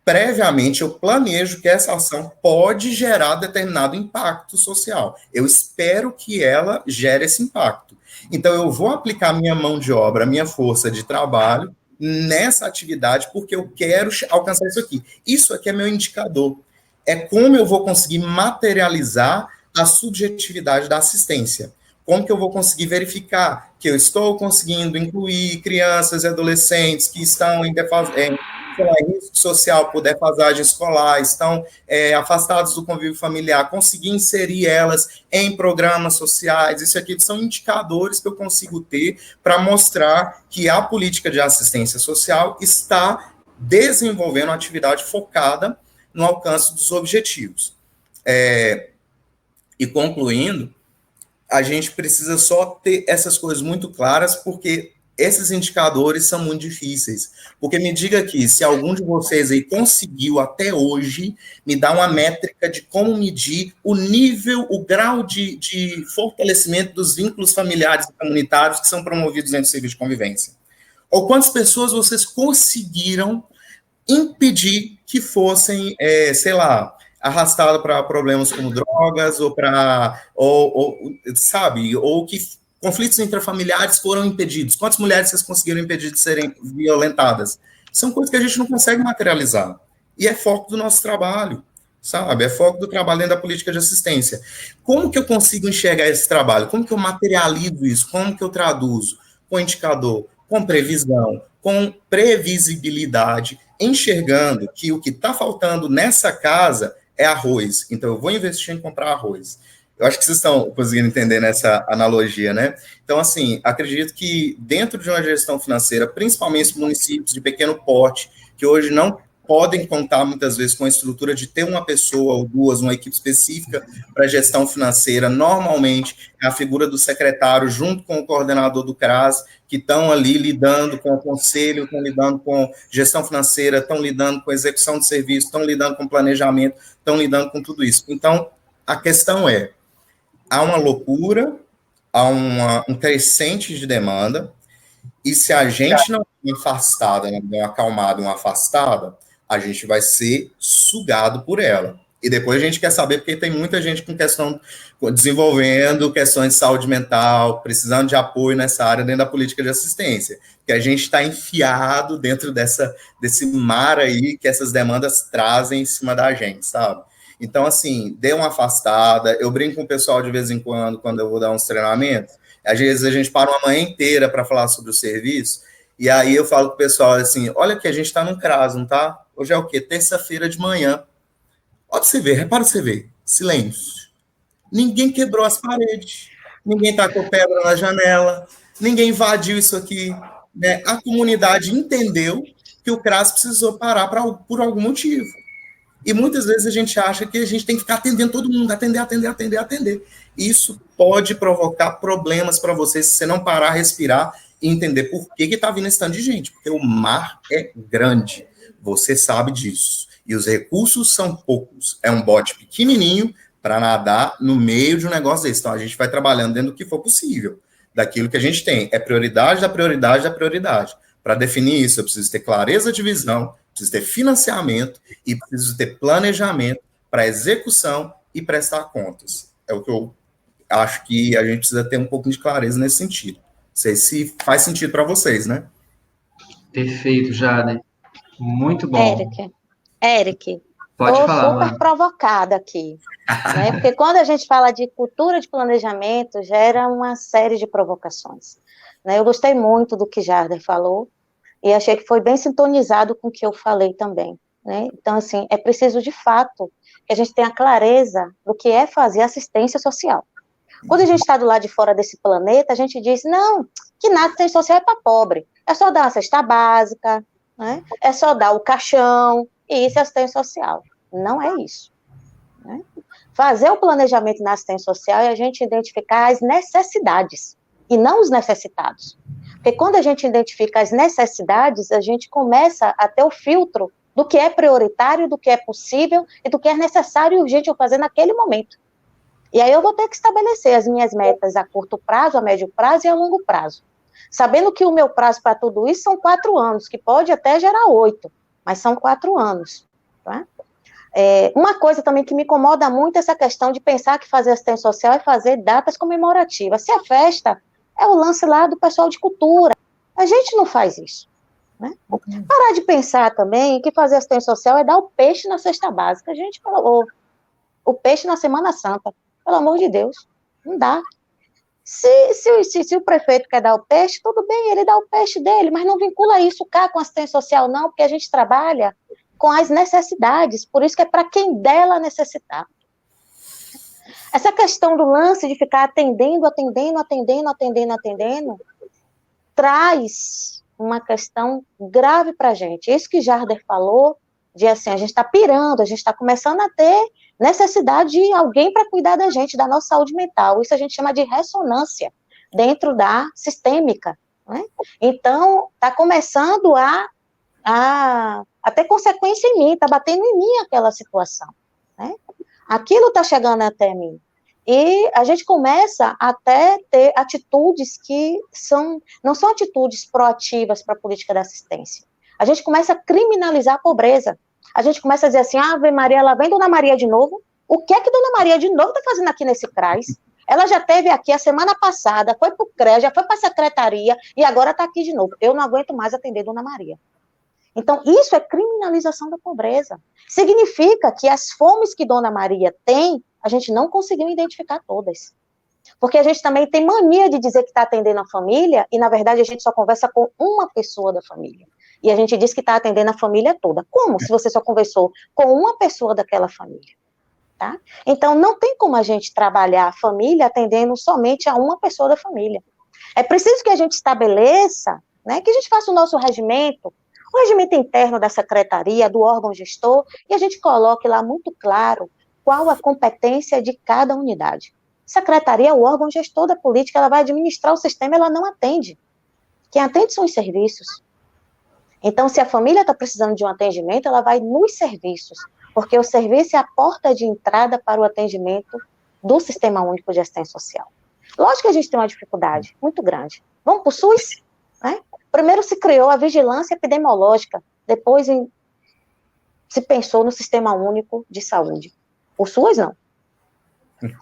previamente, eu planejo que essa ação pode gerar determinado impacto social. Eu espero que ela gere esse impacto. Então, eu vou aplicar minha mão de obra, minha força de trabalho, nessa atividade, porque eu quero alcançar isso aqui. Isso aqui é meu indicador. É como eu vou conseguir materializar a subjetividade da assistência. Como que eu vou conseguir verificar que eu estou conseguindo incluir crianças e adolescentes que estão em risco social por defasagem escolar, estão afastados do convívio familiar, conseguir inserir elas em programas sociais, isso aqui são indicadores que eu consigo ter para mostrar que a política de assistência social está desenvolvendo uma atividade focada no alcance dos objetivos. E concluindo, a gente precisa só ter essas coisas muito claras, porque esses indicadores são muito difíceis. Porque me diga aqui, se algum de vocês aí conseguiu até hoje me dar uma métrica de como medir o nível, o grau de fortalecimento dos vínculos familiares e comunitários que são promovidos dentro do serviço de convivência. Ou quantas pessoas vocês conseguiram impedir que fossem, sei lá, arrastadas para problemas como drogas, ou que conflitos intrafamiliares foram impedidos. Quantas mulheres vocês conseguiram impedir de serem violentadas? São coisas que a gente não consegue materializar. E é foco do nosso trabalho, sabe? É foco do trabalho dentro da política de assistência. Como que eu consigo enxergar esse trabalho? Como que eu materializo isso? Como que eu traduzo? Com indicador, com previsão, com previsibilidade, enxergando que o que está faltando nessa casa é arroz. Então, eu vou investir em comprar arroz. Eu acho que vocês estão conseguindo entender nessa analogia, né? Então, assim, acredito que dentro de uma gestão financeira, principalmente os municípios de pequeno porte, que hoje não podem contar muitas vezes com a estrutura de ter uma pessoa ou duas, uma equipe específica para gestão financeira, normalmente é a figura do secretário junto com o coordenador do CRAS, que estão ali lidando com o conselho, estão lidando com gestão financeira, estão lidando com execução de serviço, estão lidando com planejamento, estão lidando com tudo isso. Então, a questão é, há uma loucura, há um crescente de demanda, e se a gente não der uma afastada, não der uma acalmada, uma afastada, a gente vai ser sugado por ela. E depois a gente quer saber, porque tem muita gente com questão, desenvolvendo questões de saúde mental, precisando de apoio nessa área dentro da política de assistência, que a gente está enfiado dentro desse mar aí que essas demandas trazem em cima da gente, sabe? Então, assim, dê uma afastada. Eu brinco com o pessoal de vez em quando eu vou dar uns treinamentos. Às vezes a gente para uma manhã inteira para falar sobre o serviço, e aí eu falo com o pessoal assim, olha que a gente está num CRAS, não tá? Hoje é o quê? Terça-feira de manhã. Olha pra você ver, repara pra você ver. Silêncio. Ninguém quebrou as paredes, ninguém tacou pedra na janela, ninguém invadiu isso aqui, né? A comunidade entendeu que o CRAS precisou parar por algum motivo. E muitas vezes a gente acha que a gente tem que ficar atendendo todo mundo, atender. Isso pode provocar problemas para você se você não parar, respirar e entender por que está vindo esse tanto de gente. Porque o mar é grande, você sabe disso. E os recursos são poucos. É um bote pequenininho para nadar no meio de um negócio desse. Então a gente vai trabalhando dentro do que for possível, daquilo que a gente tem. É prioridade da prioridade da prioridade. Para definir isso, eu preciso ter clareza de visão, preciso ter financiamento e preciso ter planejamento para execução e prestar contas. É o que eu acho que a gente precisa ter um pouco de clareza nesse sentido. Não sei se faz sentido para vocês, né? Perfeito, Jader. Muito bom. Eric, Pode estou falar, super mano. provocada aqui, né? Porque quando a gente fala de cultura de planejamento, gera uma série de provocações, né? Eu gostei muito do que Jader falou, e achei que foi bem sintonizado com o que eu falei também, né? Então, assim, é preciso, de fato, que a gente tenha clareza do que é fazer assistência social. Quando a gente está do lado de fora desse planeta, a gente diz, não, que nada assistência social é para pobre, é só dar uma cesta básica, né? É só dar o caixão, e isso é assistência social. Não é isso, né? Fazer o planejamento na assistência social é a gente identificar as necessidades, e não os necessitados. Porque quando a gente identifica as necessidades, a gente começa a ter o filtro do que é prioritário, do que é possível e do que é necessário e urgente eu fazer naquele momento. E aí eu vou ter que estabelecer as minhas metas a curto prazo, a médio prazo e a longo prazo. Sabendo que o meu prazo para tudo isso são 4 anos, que pode até gerar 8, mas são 4 anos. Tá? Uma coisa também que me incomoda muito é essa questão de pensar que fazer assistência social é fazer datas comemorativas. Se a festa é o lance lá do pessoal de cultura. A gente não faz isso. Né? Parar de pensar também que fazer assistência social é dar o peixe na cesta básica. A gente falou, o peixe na Semana Santa. Pelo amor de Deus, não dá. Se o prefeito quer dar o peixe, tudo bem, ele dá o peixe dele, mas não vincula isso cá com assistência social, não, porque a gente trabalha com as necessidades, por isso que é para quem dela necessitar. Essa questão do lance de ficar atendendo, traz uma questão grave para a gente. Isso que Jader falou, de assim, a gente está pirando, a gente está começando a ter necessidade de alguém para cuidar da gente, da nossa saúde mental. Isso a gente chama de ressonância dentro da sistêmica. Né? Então, está começando a ter consequência em mim, está batendo em mim aquela situação. Né? Aquilo está chegando até mim. E a gente começa até ter atitudes que não são atitudes proativas para a política da assistência. A gente começa a criminalizar a pobreza. A gente começa a dizer assim, Ave Maria, lá vem Dona Maria de novo. O que é que Dona Maria de novo está fazendo aqui nesse CRAS? Ela já esteve aqui a semana passada, foi para o CREA, já foi para a secretaria e agora está aqui de novo. Eu não aguento mais atender Dona Maria. Então, isso é criminalização da pobreza. Significa que as fomes que Dona Maria tem, a gente não conseguiu identificar todas. Porque a gente também tem mania de dizer que está atendendo a família, e na verdade a gente só conversa com uma pessoa da família. E a gente diz que está atendendo a família toda. Como se você só conversou com uma pessoa daquela família? Tá? Então, não tem como a gente trabalhar a família atendendo somente a uma pessoa da família. É preciso que a gente estabeleça, né, que a gente faça o nosso regimento, o regimento interno da secretaria, do órgão gestor, e a gente coloque lá muito claro qual a competência de cada unidade. Secretaria é o órgão gestor da política, ela vai administrar o sistema, ela não atende. Quem atende são os serviços. Então, se a família está precisando de um atendimento, ela vai nos serviços, porque o serviço é a porta de entrada para o atendimento do Sistema Único de Assistência Social. Lógico que a gente tem uma dificuldade muito grande. Vamos para o SUS? Né? Primeiro se criou a vigilância epidemiológica, depois se pensou no Sistema Único de Saúde. O SUS não.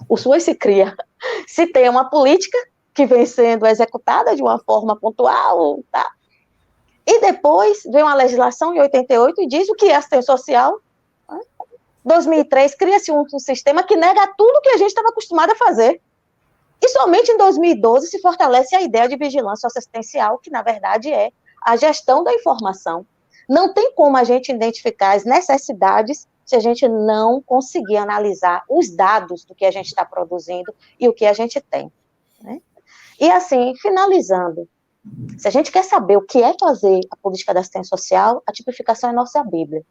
O SUS se cria, se tem uma política que vem sendo executada de uma forma pontual, tá? E depois vem uma legislação em 88 e diz o que é assistência social. Em 2003 cria-se um sistema que nega tudo que a gente estava acostumado a fazer. E somente em 2012 se fortalece a ideia de vigilância assistencial, que na verdade é a gestão da informação. Não tem como a gente identificar as necessidades se a gente não conseguir analisar os dados do que a gente está produzindo e o que a gente tem, né? E assim, finalizando, se a gente quer saber o que é fazer a política da assistência social, a tipificação é nossa Bíblia.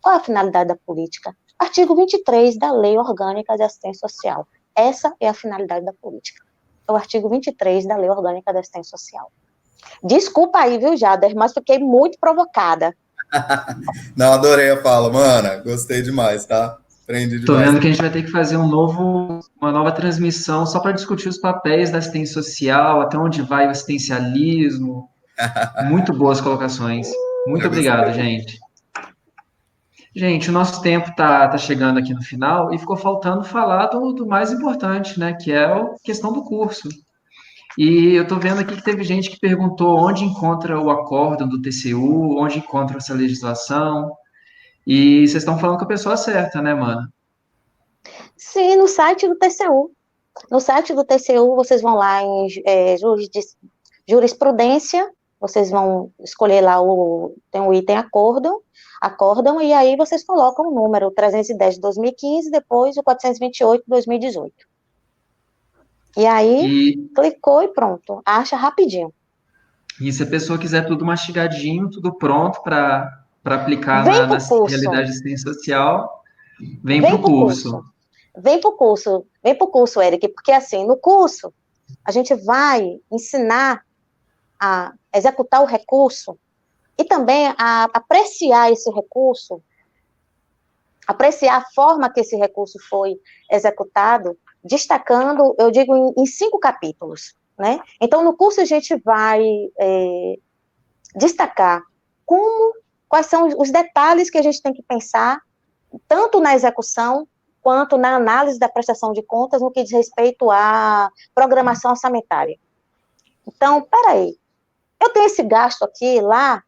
Qual é a finalidade da política? Artigo 23 da Lei Orgânica de Assistência Social. Essa é a finalidade da política. É o artigo 23 da Lei Orgânica de Assistência Social. Desculpa aí, viu, Jader, mas fiquei muito provocada. Não, adorei a fala, mana. Gostei demais, tá? Aprendi Tô demais. vendo que a gente vai ter que fazer uma nova transmissão só para discutir os papéis da assistência social, até onde vai o assistencialismo. Muito boas colocações. Muito Já obrigado, gostei. gente. Gente, o nosso tempo tá chegando aqui no final e ficou faltando falar do mais importante, né? Que é a questão do curso. E eu tô vendo aqui que teve gente que perguntou onde encontra o acórdão do TCU, onde encontra essa legislação. E vocês estão falando com a pessoa certa, né, mano? Sim, no site do TCU. No site do TCU, vocês vão lá em jurisprudência, vocês vão escolher lá, tem o item acórdão, e aí vocês colocam o número 310 de 2015, depois o 428 de 2018. E aí, E, clicou e pronto, acha rapidinho. e se a pessoa quiser tudo mastigadinho, tudo pronto para aplicar Vem na pro curso, realidade de assistência social, vem para vem o pro curso. curso, vem pro curso, Eric, porque assim, no curso, a gente vai ensinar a executar o recurso e também a apreciar esse recurso, apreciar a forma que esse recurso foi executado, destacando, eu digo, em 5 capítulos, né? Então, no curso a gente vai destacar quais são os detalhes que a gente tem que pensar, tanto na execução, quanto na análise da prestação de contas, no que diz respeito à programação orçamentária. Então, peraí, eu tenho esse gasto aqui, lá,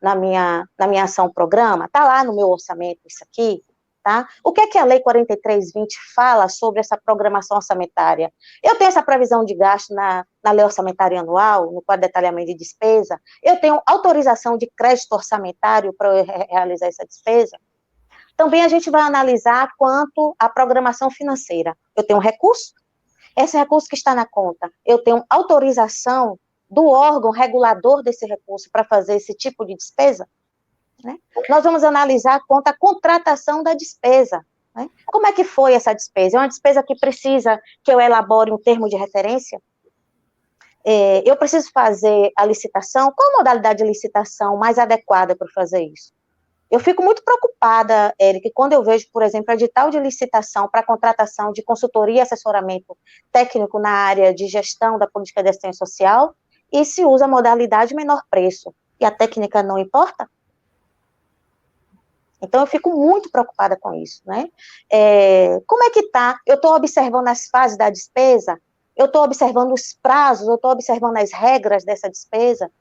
na minha ação programa, tá lá no meu orçamento isso aqui, tá? O que é que a Lei 4320 fala sobre essa programação orçamentária? Eu tenho essa previsão de gasto na Lei Orçamentária Anual, no quadro de detalhamento de despesa, eu tenho autorização de crédito orçamentário para eu realizar essa despesa. Também a gente vai analisar quanto à programação financeira. Eu tenho um recurso, esse recurso que está na conta, eu tenho autorização do órgão regulador desse recurso para fazer esse tipo de despesa, né? Nós vamos analisar quanto à contratação da despesa, né? Como é que foi essa despesa? É uma despesa que precisa que eu elabore um termo de referência? Eu preciso fazer a licitação? Qual a modalidade de licitação mais adequada para fazer isso? Eu fico muito preocupada, Eric, quando eu vejo, por exemplo, edital de licitação para contratação de consultoria e assessoramento técnico na área de gestão da política de assistência social e se usa a modalidade menor preço. E a técnica não importa? Então, eu fico muito preocupada com isso, né? Como é que está? Eu estou observando as fases da despesa? Eu estou observando os prazos? Eu estou observando as regras dessa despesa?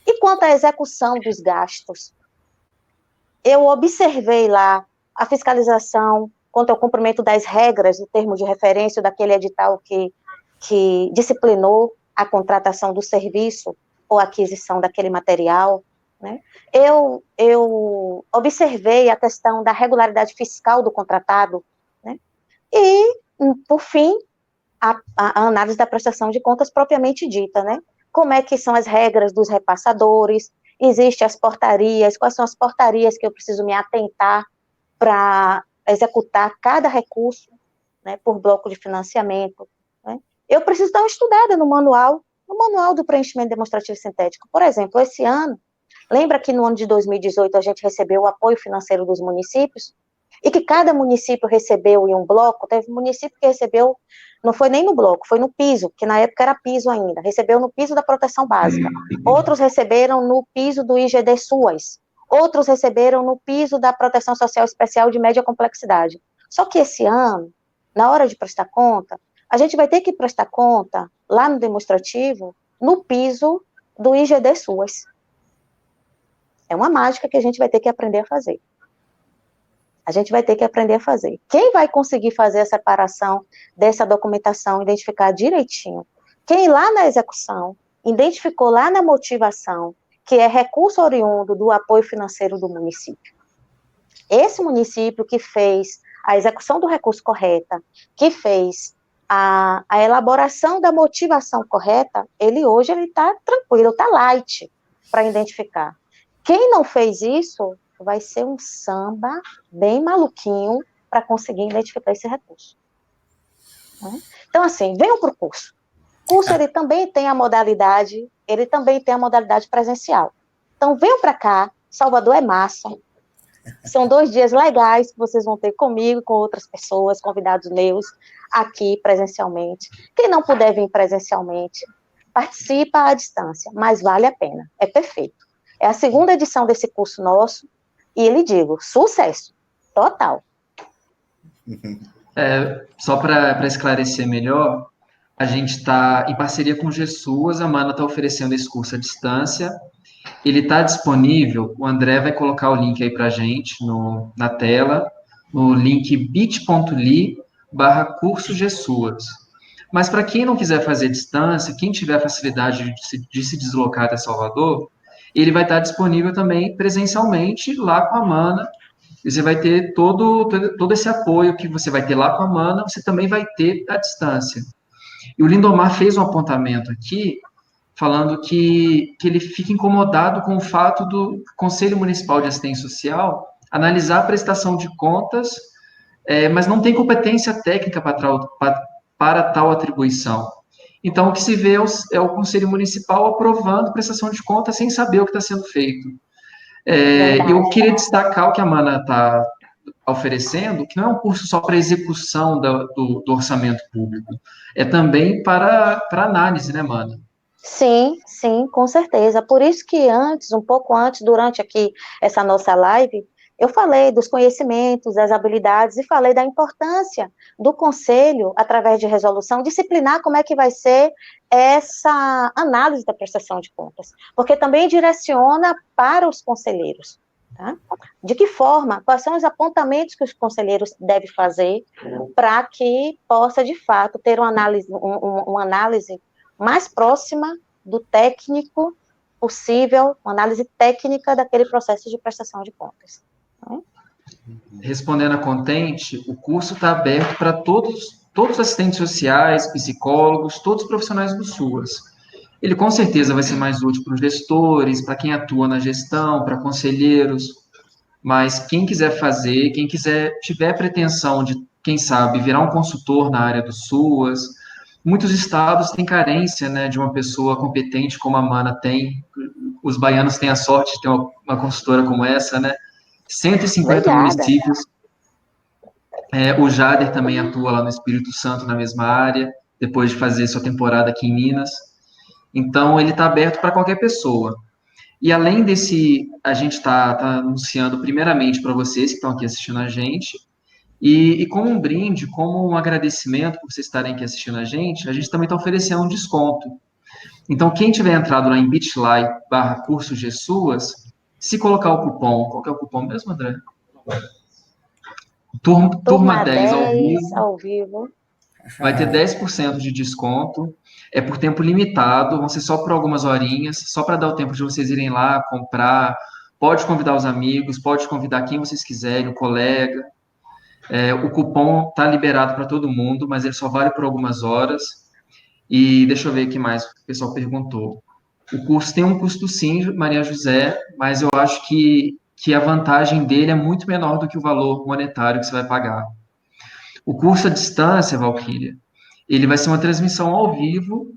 E quanto à execução dos gastos? Eu observei lá a fiscalização quanto ao cumprimento das regras do termo de referência daquele edital que disciplinou a contratação do serviço ou aquisição daquele material, né? Eu observei a questão da regularidade fiscal do contratado, né? E, por fim, a análise da prestação de contas propriamente dita, né? Como é que são as regras dos repassadores, existem as portarias, quais são as portarias que eu preciso me atentar para executar cada recurso, né, por bloco de financiamento, né? Eu preciso dar uma estudada no manual do preenchimento demonstrativo sintético. Por exemplo, esse ano, lembra que no ano de 2018 a gente recebeu o apoio financeiro dos municípios? E que cada município recebeu em um bloco, teve município que recebeu, não foi nem no bloco, foi no piso, que na época era piso ainda, recebeu no piso da proteção básica. Outros receberam no piso do IGD SUAS. Outros receberam no piso da proteção social especial de média complexidade. Só que esse ano, na hora de prestar conta, a gente vai ter que prestar conta, lá no demonstrativo, no piso do IGD SUAS. É uma mágica que a gente vai ter que aprender a fazer. A gente vai ter que aprender a fazer. Quem vai conseguir fazer a separação dessa documentação, identificar direitinho? Quem lá na execução, identificou lá na motivação, que é recurso oriundo do apoio financeiro do município. Esse município que fez a execução do recurso correta, que fez a elaboração da motivação correta, ele hoje está tranquilo, está light para identificar. Quem não fez isso vai ser um samba bem maluquinho para conseguir identificar esse recurso. Então, assim, venham para o curso. O curso, ele também tem a modalidade presencial. Então, venham para cá, Salvador é massa. São 2 dias legais que vocês vão ter comigo, com outras pessoas, convidados meus, aqui presencialmente. Quem não puder vir presencialmente, participa à distância, mas vale a pena, é perfeito. É a 2ª edição desse curso nosso, e lhe digo, sucesso, total. Só para esclarecer melhor, a gente está em parceria com o GESUAS, a Mana está oferecendo esse curso à distância. Ele está disponível, o André vai colocar o link aí para a gente na tela, no link bit.ly/curso GESUAS. Mas para quem não quiser fazer distância, quem tiver facilidade de se deslocar até Salvador, ele vai estar disponível também presencialmente lá com a Mana. E você vai ter todo esse apoio que você vai ter lá com a Mana, você também vai ter à distância. E o Lindomar fez um apontamento aqui, falando que ele fica incomodado com o fato do Conselho Municipal de Assistência Social analisar a prestação de contas, mas não tem competência técnica para tal atribuição. Então, o que se vê é o Conselho Municipal aprovando prestação de contas sem saber o que está sendo feito. Eu queria destacar o que a Mana está oferecendo, que não é um curso só para execução do orçamento público, é também para análise, né, Mana? Sim, com certeza. Por isso que um pouco antes, durante aqui essa nossa live, eu falei dos conhecimentos, das habilidades e falei da importância do conselho, através de resolução, disciplinar como é que vai ser essa análise da prestação de contas, porque também direciona para os conselheiros. Tá? De que forma, quais são os apontamentos que os conselheiros devem fazer para que possa, de fato, ter uma análise mais próxima do técnico possível, uma análise técnica daquele processo de prestação de contas. Respondendo a Contente, o curso está aberto para todos os assistentes sociais, psicólogos, todos os profissionais do SUAS. Ele com certeza vai ser mais útil para os gestores, para quem atua na gestão, para conselheiros, mas quem quiser fazer, quem tiver pretensão de, quem sabe, virar um consultor na área do SUAS, muitos estados têm carência, né, de uma pessoa competente como a Mana tem. Os baianos têm a sorte de ter uma consultora como essa, né? 150 municípios. O Jader também atua lá no Espírito Santo, na mesma área, depois de fazer sua temporada aqui em Minas. Então, ele está aberto para qualquer pessoa. E além desse, a gente está anunciando primeiramente para vocês que estão aqui assistindo a gente, e como um brinde, como um agradecimento por vocês estarem aqui assistindo a gente também está oferecendo um desconto. Então, quem tiver entrado lá em bit.ly/curso GESUAS, se colocar o cupom, qual que é o cupom mesmo, André? Turma 10 ao vivo. Vai ter 10% de desconto. É por tempo limitado, vão ser só por algumas horinhas, só para dar o tempo de vocês irem lá comprar. Pode convidar os amigos, pode convidar quem vocês quiserem, o colega. O cupom está liberado para todo mundo, mas ele só vale por algumas horas. E deixa eu ver o que mais o pessoal perguntou. O curso tem um custo sim, Maria José, mas eu acho que a vantagem dele é muito menor do que o valor monetário que você vai pagar. O curso à distância, Valquíria, ele vai ser uma transmissão ao vivo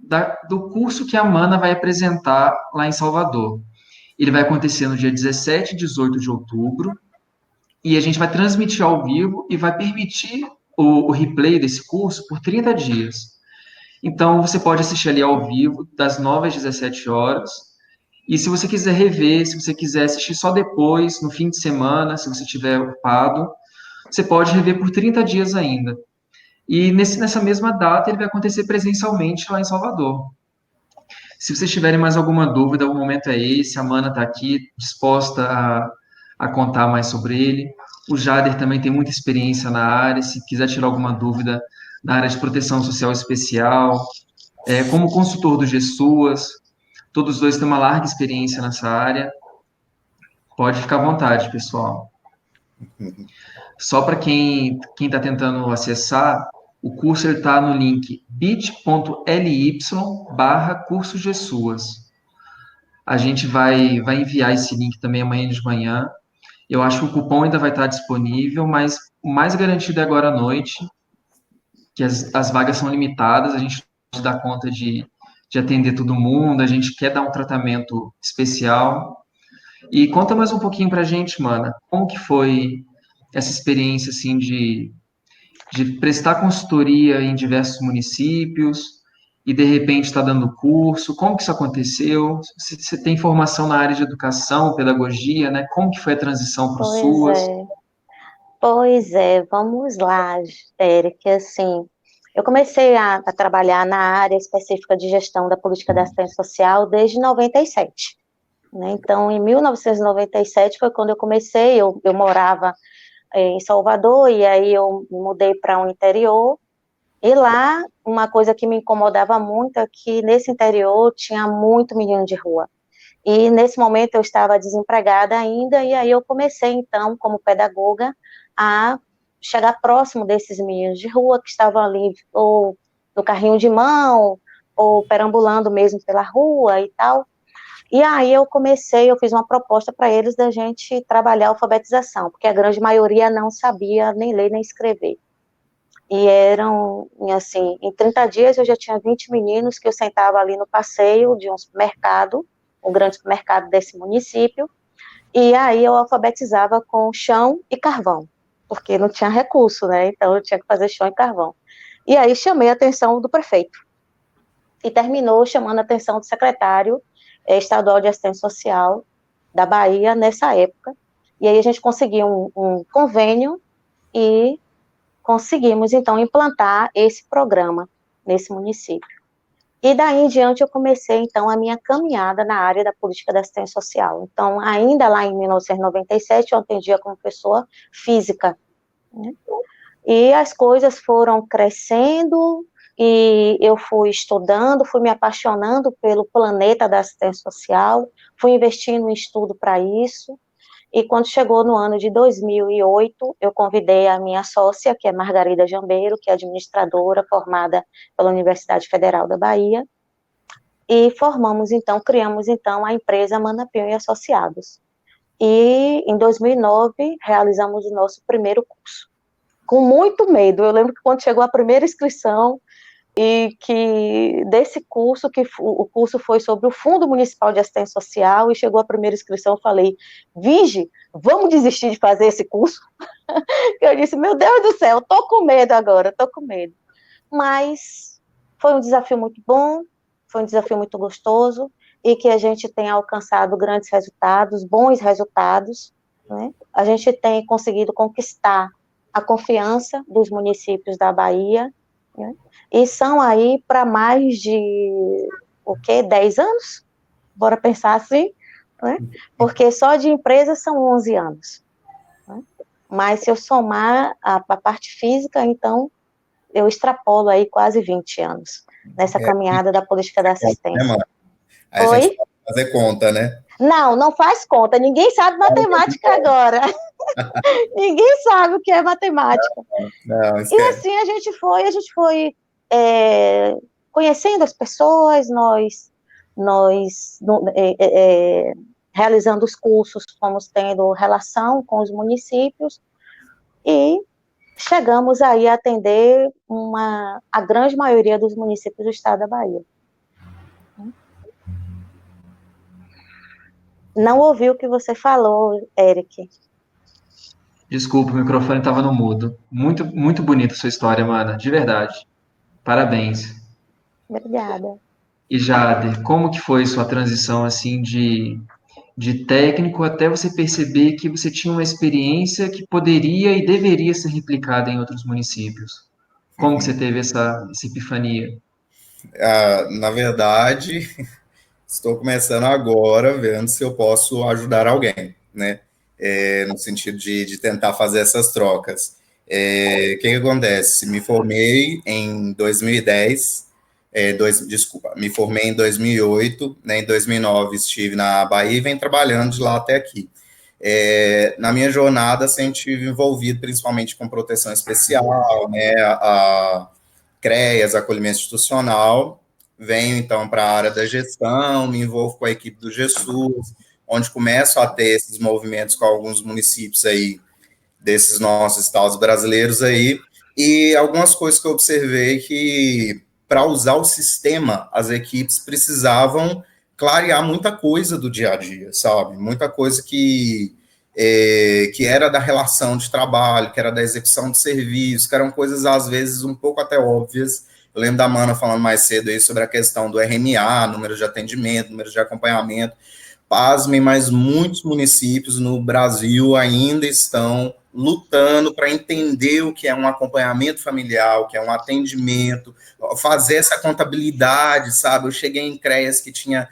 do curso que a Mana vai apresentar lá em Salvador. Ele vai acontecer no dia 17 e 18 de outubro, e a gente vai transmitir ao vivo e vai permitir o replay desse curso por 30 dias. Então, você pode assistir ali ao vivo, das 9 às 17 horas, e se você quiser rever, se você quiser assistir só depois, no fim de semana, se você estiver ocupado, você pode rever por 30 dias ainda. E nessa mesma data, ele vai acontecer presencialmente lá em Salvador. Se vocês tiverem mais alguma dúvida, o momento é esse, a Mana está aqui, disposta a contar mais sobre ele. O Jader também tem muita experiência na área, se quiser tirar alguma dúvida na área de proteção social especial, como consultor do GESUAS, todos os dois têm uma larga experiência nessa área. Pode ficar à vontade, pessoal. Só para quem está tentando acessar, o curso está no link bit.ly/curso GSUAS. A gente vai enviar esse link também amanhã de manhã. Eu acho que o cupom ainda vai estar disponível, mas o mais garantido é agora à noite, que as vagas são limitadas, a gente não dá conta de atender todo mundo, a gente quer dar um tratamento especial. E conta mais um pouquinho pra gente, mana, como que foi essa experiência, assim, de prestar consultoria em diversos municípios e, de repente, estar dando curso, como que isso aconteceu? Você tem formação na área de educação, pedagogia, né? Como que foi a transição para o Pois SUAS? é, pois é, vamos lá, Eric, assim, eu comecei a trabalhar na área específica de gestão da política da assistência social desde 97, né? Então, em 1997 foi quando eu comecei, eu morava em Salvador, e aí eu me mudei para um interior, e lá, uma coisa que me incomodava muito é que nesse interior tinha muito menino de rua. E nesse momento eu estava desempregada ainda, e aí eu comecei, então, como pedagoga, a chegar próximo desses meninos de rua que estavam ali, ou no carrinho de mão, ou perambulando mesmo pela rua e tal. E aí eu fiz uma proposta para eles da gente trabalhar a alfabetização, porque a grande maioria não sabia nem ler nem escrever. E eram, assim, em 30 dias eu já tinha 20 meninos que eu sentava ali no passeio de um supermercado, um grande supermercado desse município, e aí eu alfabetizava com chão e carvão, porque não tinha recurso, né? Então eu tinha que fazer chão e carvão. E aí chamei a atenção do prefeito, e terminou chamando a atenção do secretário estadual de assistência social da Bahia nessa época. E aí a gente conseguiu um convênio e conseguimos, então, implantar esse programa nesse município. E daí em diante eu comecei, então, a minha caminhada na área da política da assistência social. Então, ainda lá em 1997, eu atendia como pessoa física, né? E as coisas foram crescendo, e eu fui estudando, fui me apaixonando pelo planeta da assistência social, fui investindo em estudo para isso, e quando chegou no ano de 2008, eu convidei a minha sócia, que é Margarida Jambeiro, que é administradora formada pela Universidade Federal da Bahia, e criamos então a empresa Manapinho e Associados. E em 2009 realizamos o nosso primeiro curso. Com muito medo, eu lembro que quando chegou a primeira inscrição, e que desse curso, o curso foi sobre o Fundo Municipal de Assistência Social, e chegou a primeira inscrição, eu falei, Vige, vamos desistir de fazer esse curso? Eu disse, meu Deus do céu, tô com medo agora, tô com medo. Mas foi um desafio muito bom, foi um desafio muito gostoso, e que a gente tem alcançado grandes resultados, bons resultados, né? A gente tem conseguido conquistar a confiança dos municípios da Bahia, né? E são aí para mais de, 10 anos? Bora pensar assim, né? Porque só de empresa são 11 anos, né? Mas se eu somar a parte física, então eu extrapolo aí quase 20 anos nessa É, caminhada da política da né, assistência. mano? Aí a gente Oi? pode fazer conta, né? Não, não faz conta, ninguém sabe matemática agora. Ninguém sabe o que é matemática. Não, E esquece. assim a gente foi é, conhecendo as pessoas, nós realizando os cursos, fomos tendo relação com os municípios, e chegamos aí a atender a grande maioria dos municípios do estado da Bahia. Não ouvi o que você falou, Eric. Desculpa, o microfone estava no mudo. Muito, muito bonita a sua história, mana, de verdade. Parabéns. Obrigada. E Jader, como que foi sua transição assim de técnico até você perceber que você tinha uma experiência que poderia e deveria ser replicada em outros municípios? Como que você teve essa epifania? Na verdade, estou começando agora, vendo se eu posso ajudar alguém, né? No sentido de tentar fazer essas trocas. O que acontece? Me formei em 2010, desculpa, me formei em 2008, né? Em 2009 estive na Bahia e venho trabalhando de lá até aqui. Na minha jornada, sempre estive envolvido principalmente com proteção especial, né, a CREAS, acolhimento institucional. Venho, então, para a área da gestão, me envolvo com a equipe do GESUS, onde começo a ter esses movimentos com alguns municípios aí, desses nossos estados brasileiros aí, e algumas coisas que eu observei que, para usar o sistema, as equipes precisavam clarear muita coisa do dia a dia, sabe? Muita coisa que era da relação de trabalho, que era da execução de serviço, que eram coisas, às vezes, um pouco até óbvias. Eu lembro da Mana falando mais cedo aí sobre a questão do RMA, número de atendimento, número de acompanhamento. Pasmem, mas muitos municípios no Brasil ainda estão lutando para entender o que é um acompanhamento familiar, o que é um atendimento, fazer essa contabilidade, sabe? Eu cheguei em CREAS que tinha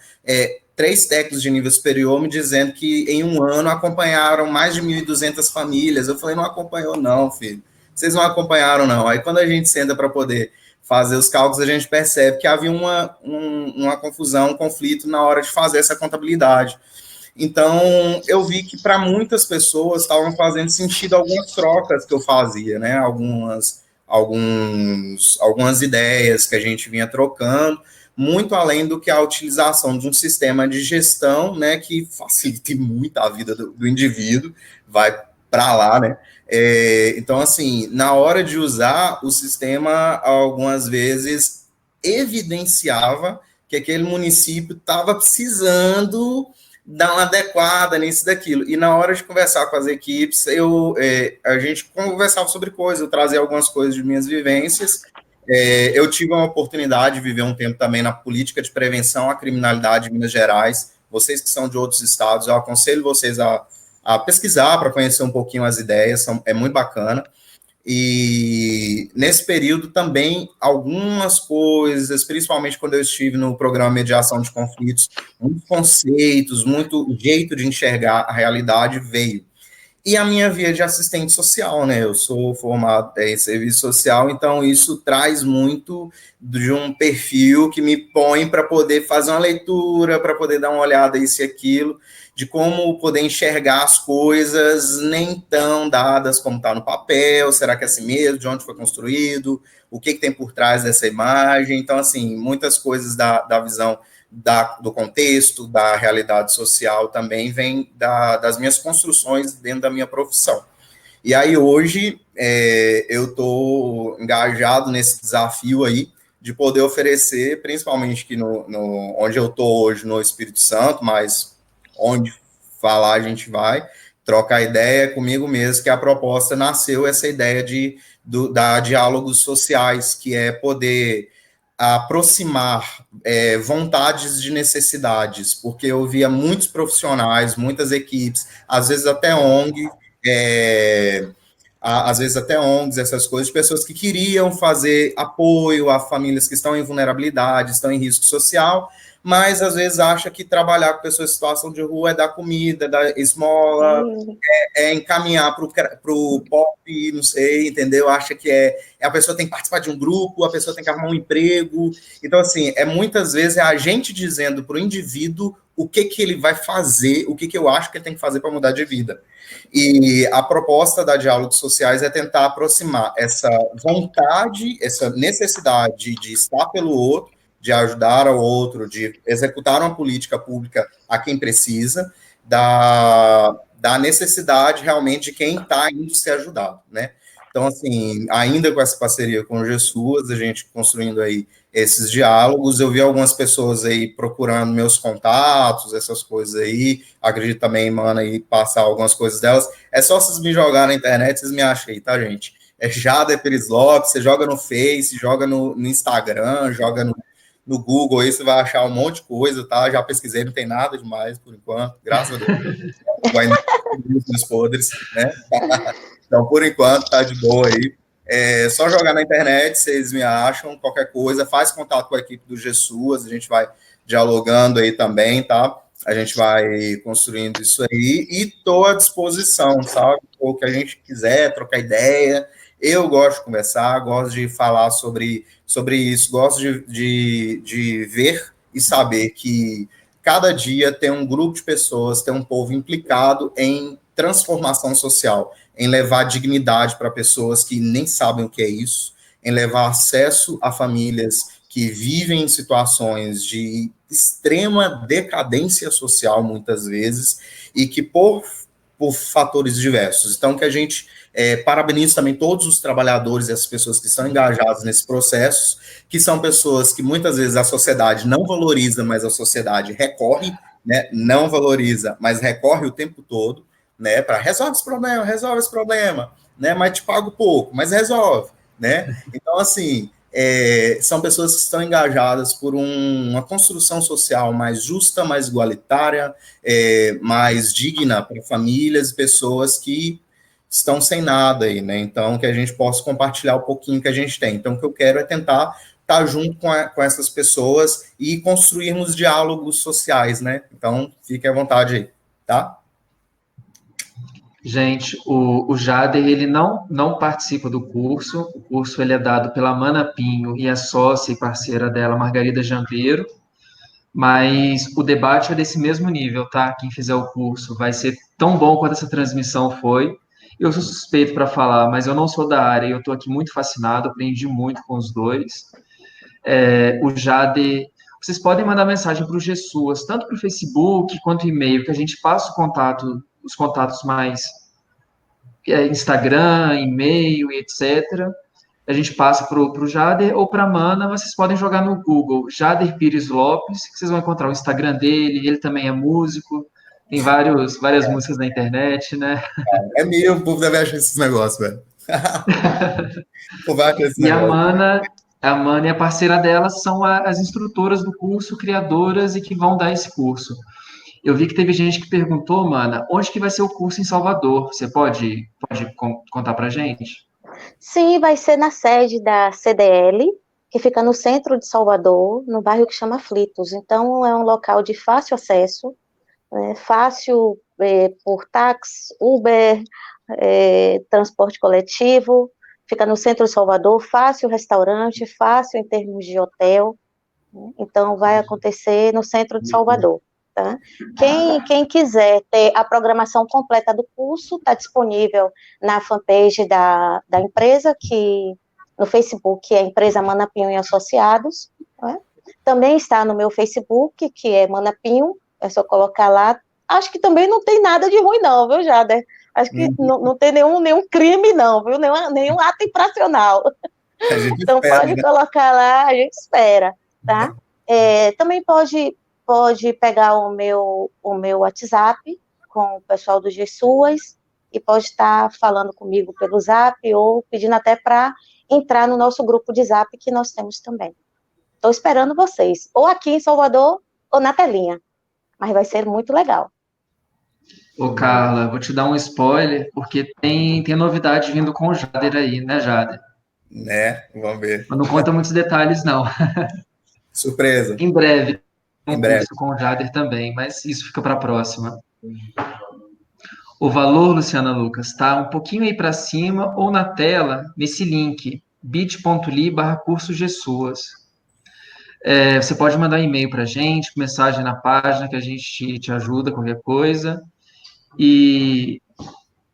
3 técnicos de nível superior me dizendo que em um ano acompanharam mais de 1.200 famílias. Eu falei, não acompanhou não, filho. Vocês não acompanharam não. Aí quando a gente senta para poder fazer os cálculos, a gente percebe que havia uma confusão, um conflito na hora de fazer essa contabilidade. Então, eu vi que para muitas pessoas estavam fazendo sentido algumas trocas que eu fazia, né? Algumas ideias que a gente vinha trocando, muito além do que a utilização de um sistema de gestão, né, que facilite muito a vida do indivíduo, vai para lá, né? Então, assim, na hora de usar, o sistema, algumas vezes, evidenciava que aquele município estava precisando dar uma adequada nisso daquilo. E na hora de conversar com as equipes, a gente conversava sobre coisas, eu trazia algumas coisas de minhas vivências. Eu tive uma oportunidade de viver um tempo também na política de prevenção à criminalidade em Minas Gerais. Vocês que são de outros estados, eu aconselho vocês a pesquisar para conhecer um pouquinho as ideias, é muito bacana. E nesse período também algumas coisas, principalmente quando eu estive no programa Mediação de Conflitos, muitos conceitos, muito jeito de enxergar a realidade veio. E a minha via de assistente social, né? Eu sou formado em serviço social, então isso traz muito de um perfil que me põe para poder fazer uma leitura, para poder dar uma olhada isso e aquilo, de como poder enxergar as coisas nem tão dadas como está no papel, será que é assim mesmo, de onde foi construído, o que tem por trás dessa imagem. Então, assim, muitas coisas da visão do contexto, da realidade social também vem das minhas construções dentro da minha profissão. E aí hoje eu estou engajado nesse desafio aí de poder oferecer, principalmente que onde eu estou hoje no Espírito Santo, mas onde falar a gente vai, trocar ideia comigo mesmo, que a proposta nasceu essa ideia da diálogos sociais, que é poder aproximar vontades de necessidades, porque eu via muitos profissionais, muitas equipes, às vezes até ONG, às vezes até ONGs, essas coisas, de pessoas que queriam fazer apoio a famílias que estão em vulnerabilidade, estão em risco social, mas às vezes acha que trabalhar com pessoas em situação de rua é dar comida, é dar esmola, é encaminhar para o pop, não sei, entendeu? Acha que a pessoa tem que participar de um grupo, a pessoa tem que arrumar um emprego. Então, assim, muitas vezes é a gente dizendo para o indivíduo o que ele vai fazer, o que eu acho que ele tem que fazer para mudar de vida. E a proposta da Diálogos Sociais é tentar aproximar essa vontade, essa necessidade de estar pelo outro, de ajudar ao outro, de executar uma política pública a quem precisa, da necessidade realmente de quem está indo ser ajudado, né? Então, assim, ainda com essa parceria com o GESUS, a gente construindo aí esses diálogos, eu vi algumas pessoas aí procurando meus contatos, essas coisas aí, acredito também, mano, aí passar algumas coisas delas, é só vocês me jogar na internet, vocês me acham aí, tá, gente? É Jada Pires Lopes, você joga no Face, joga no Instagram, joga no Google, aí você vai achar um monte de coisa, tá? Já pesquisei, não tem nada demais por enquanto, graças a Deus. Ainda os podres, né? Então, por enquanto, tá de boa aí. É só jogar na internet, vocês me acham, qualquer coisa, faz contato com a equipe do GESUS, a gente vai dialogando aí também, tá? A gente vai construindo isso aí e estou à disposição, sabe? O que a gente quiser, trocar ideia. Eu gosto de conversar, gosto de falar sobre isso, gosto de ver e saber que cada dia tem um grupo de pessoas, tem um povo implicado em transformação social, em levar dignidade para pessoas que nem sabem o que é isso, em levar acesso a famílias que vivem em situações de extrema decadência social, muitas vezes, e que por fatores diversos. Então, que a gente parabeniza também todos os trabalhadores e as pessoas que estão engajadas nesse processo, que são pessoas que muitas vezes a sociedade não valoriza, mas a sociedade recorre, né? Não valoriza, mas recorre o tempo todo, né? Para resolve esse problema, né? Mas te pago pouco, mas resolve, né? Então, assim, são pessoas que estão engajadas por uma construção social mais justa, mais igualitária, mais digna para famílias e pessoas que estão sem nada aí, né? Então, que a gente possa compartilhar um pouquinho que a gente tem. Então, o que eu quero é tentar estar junto com essas pessoas e construirmos diálogos sociais, né? Então, fique à vontade aí, tá? Gente, o Jader, ele não participa do curso. O curso ele é dado pela Mana Pinho e a sócia e parceira dela, Margarida Jambeiro. Mas o debate é desse mesmo nível, tá? Quem fizer o curso vai ser tão bom quanto essa transmissão foi. Eu sou suspeito para falar, mas eu não sou da área e eu estou aqui muito fascinado, aprendi muito com os dois. O Jade, vocês podem mandar mensagem para o GSUAS, tanto para o Facebook quanto e-mail, que a gente passa o contato, os contatos mais Instagram, e-mail e etc. A gente passa para o Jader ou para a Mana, vocês podem jogar no Google Jader Pires Lopes, que vocês vão encontrar o Instagram dele, ele também é músico, tem várias músicas na internet, né? É meu, o povo deve achar esses negócios, velho. O povo acha esse E negócio. a Mana e a parceira dela são as instrutoras do curso, criadoras e que vão dar esse curso. Eu vi que teve gente que perguntou, Mana, onde que vai ser o curso em Salvador? Você pode contar pra gente? Sim, vai ser na sede da CDL, que fica no centro de Salvador, no bairro que chama Aflitos. Então, é um local de fácil acesso, fácil por táxi, Uber, transporte coletivo, fica no centro de Salvador, fácil restaurante, fácil em termos de hotel. Então, vai acontecer no centro de Salvador. Tá? Quem quiser ter a programação completa do curso, está disponível na fanpage da empresa, que no Facebook é a empresa Manapinho e Associados. Né? Também está no meu Facebook, que é Manapinho, é só colocar lá. Acho que também não tem nada de ruim, não, viu, Jader? Acho que não tem nenhum crime, não, viu? Nenhum ato infracional. A gente Então, espera, pode né? colocar lá, a gente espera, tá? Também pode pegar o meu WhatsApp com o pessoal do GSUAS e pode estar falando comigo pelo Zap ou pedindo até para entrar no nosso grupo de Zap que nós temos também. Estou esperando vocês, ou aqui em Salvador ou na telinha, mas vai ser muito legal. Ô, Carla, vou te dar um spoiler, porque tem novidade vindo com o Jader aí, né, Jader? Né? Vamos ver. Mas não conta muitos detalhes, não. Surpresa. Em breve, Em um breve. curso com o Jader também, mas isso fica para a próxima. O valor, Luciana Lucas, está um pouquinho aí para cima ou na tela, nesse link, bit.ly/curso GSUAS. Você pode mandar e-mail para a gente, mensagem na página que a gente te ajuda, qualquer coisa. E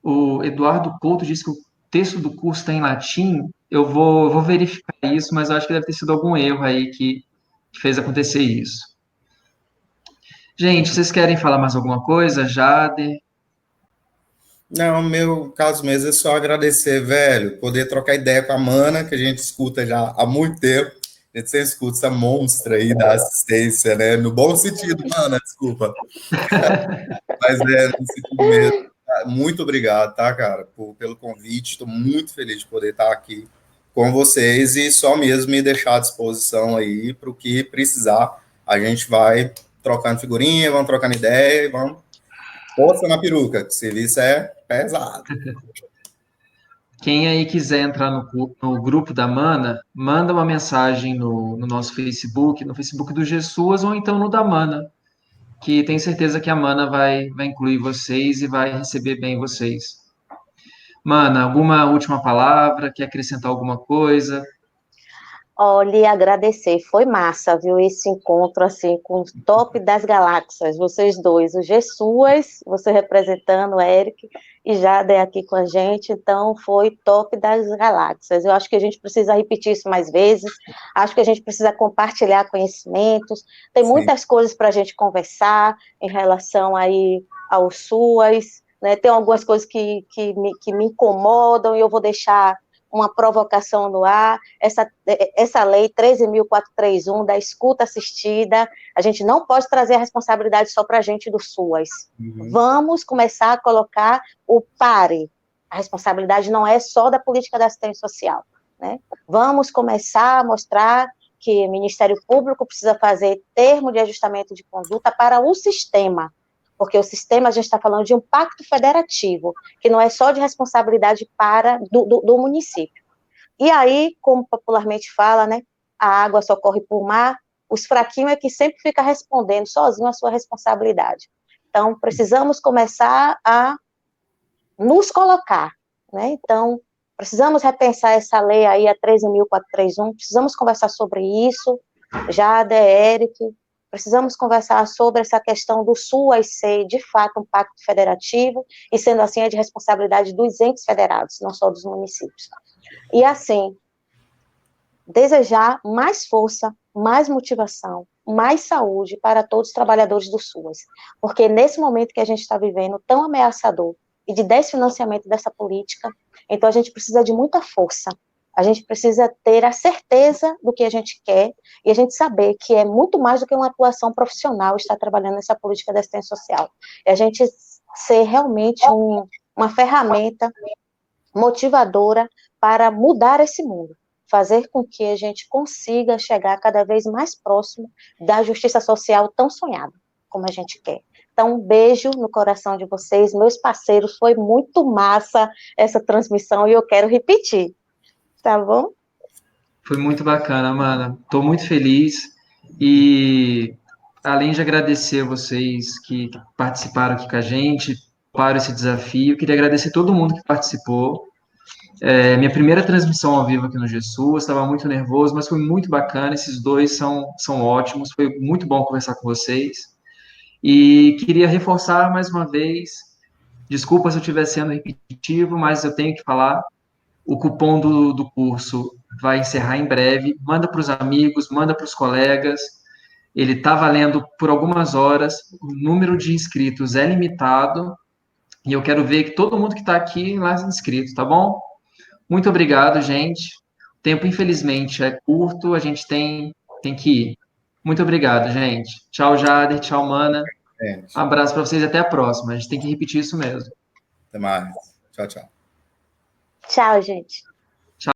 o Eduardo Couto disse que o texto do curso está em latim. Eu vou verificar isso, mas eu acho que deve ter sido algum erro aí que fez acontecer isso. Gente, vocês querem falar mais alguma coisa? Jader? Não, meu caso mesmo é só agradecer, velho, poder trocar ideia com a Mana, que a gente escuta já há muito tempo. A gente sempre escuta essa monstra aí da assistência, né? No bom sentido, Mana, desculpa. Mas no sentido mesmo. Muito obrigado, tá, cara, pelo convite. Estou muito feliz de poder estar aqui com vocês e só mesmo me deixar à disposição aí para o que precisar. A gente vai trocando figurinha, vamos trocando ideia e vamos. Força na peruca, que o serviço é pesado. Quem aí quiser entrar no grupo da Mana, manda uma mensagem no nosso Facebook, no Facebook do GSUAS ou então no da Mana, que tenho certeza que a Mana vai incluir vocês e vai receber bem vocês. Mana, alguma última palavra? Quer acrescentar alguma coisa? Olha, agradecer, foi massa, viu, esse encontro, assim, com o top das galáxias, vocês dois, o G Suas, você representando o Eric, e Jade aqui com a gente, então foi top das galáxias. Eu acho que a gente precisa repetir isso mais vezes, acho que a gente precisa compartilhar conhecimentos, tem Sim, muitas coisas para a gente conversar em relação aí aos Suas, né, tem algumas coisas que me incomodam, e eu vou deixar uma provocação no ar, essa lei 13.431 da escuta assistida, a gente não pode trazer a responsabilidade só para a gente do SUAS. Vamos começar a colocar o pare. A responsabilidade não é só da política da assistência social, né? Vamos começar a mostrar que o Ministério Público precisa fazer termo de ajustamento de conduta para o sistema, porque o sistema, a gente está falando de um pacto federativo, que não é só de responsabilidade do município. E aí, como popularmente fala, né, a água só corre por mar, os fraquinhos é que sempre fica respondendo sozinho a sua responsabilidade. Então, precisamos começar a nos colocar, né? Então, precisamos repensar essa lei aí, a 13.431, precisamos conversar sobre isso, já Eric, precisamos conversar sobre essa questão do SUAS ser, de fato, um pacto federativo, e sendo assim, é de responsabilidade dos entes federados, não só dos municípios. E assim, desejar mais força, mais motivação, mais saúde para todos os trabalhadores do SUAS, porque nesse momento que a gente está vivendo, tão ameaçador, e de desfinanciamento dessa política, então a gente precisa de muita força, a gente precisa ter a certeza do que a gente quer, e a gente saber que é muito mais do que uma atuação profissional estar trabalhando nessa política de assistência social, é a gente ser realmente uma ferramenta motivadora para mudar esse mundo, fazer com que a gente consiga chegar cada vez mais próximo da justiça social tão sonhada, como a gente quer. Então, um beijo no coração de vocês, meus parceiros, foi muito massa essa transmissão e eu quero repetir, tá bom? Foi muito bacana, Amanda. Estou muito feliz e, além de agradecer vocês que participaram aqui com a gente, para esse desafio, queria agradecer todo mundo que participou. Minha primeira transmissão ao vivo aqui no GSU, estava muito nervoso, mas foi muito bacana. Esses dois são ótimos, foi muito bom conversar com vocês. E queria reforçar mais uma vez, desculpa se eu estiver sendo repetitivo, mas eu tenho que falar. O cupom do curso vai encerrar em breve. Manda para os amigos, manda para os colegas. Ele está valendo por algumas horas. O número de inscritos é limitado. E eu quero ver que todo mundo que está aqui lá é inscrito, tá bom? Muito obrigado, gente. O tempo, infelizmente, é curto. A gente tem que ir. Muito obrigado, gente. Tchau, Jader. Tchau, Mana. Um gente. abraço para vocês e até a próxima. A gente tem que repetir isso mesmo. Até mais. Tchau, tchau. Tchau, gente.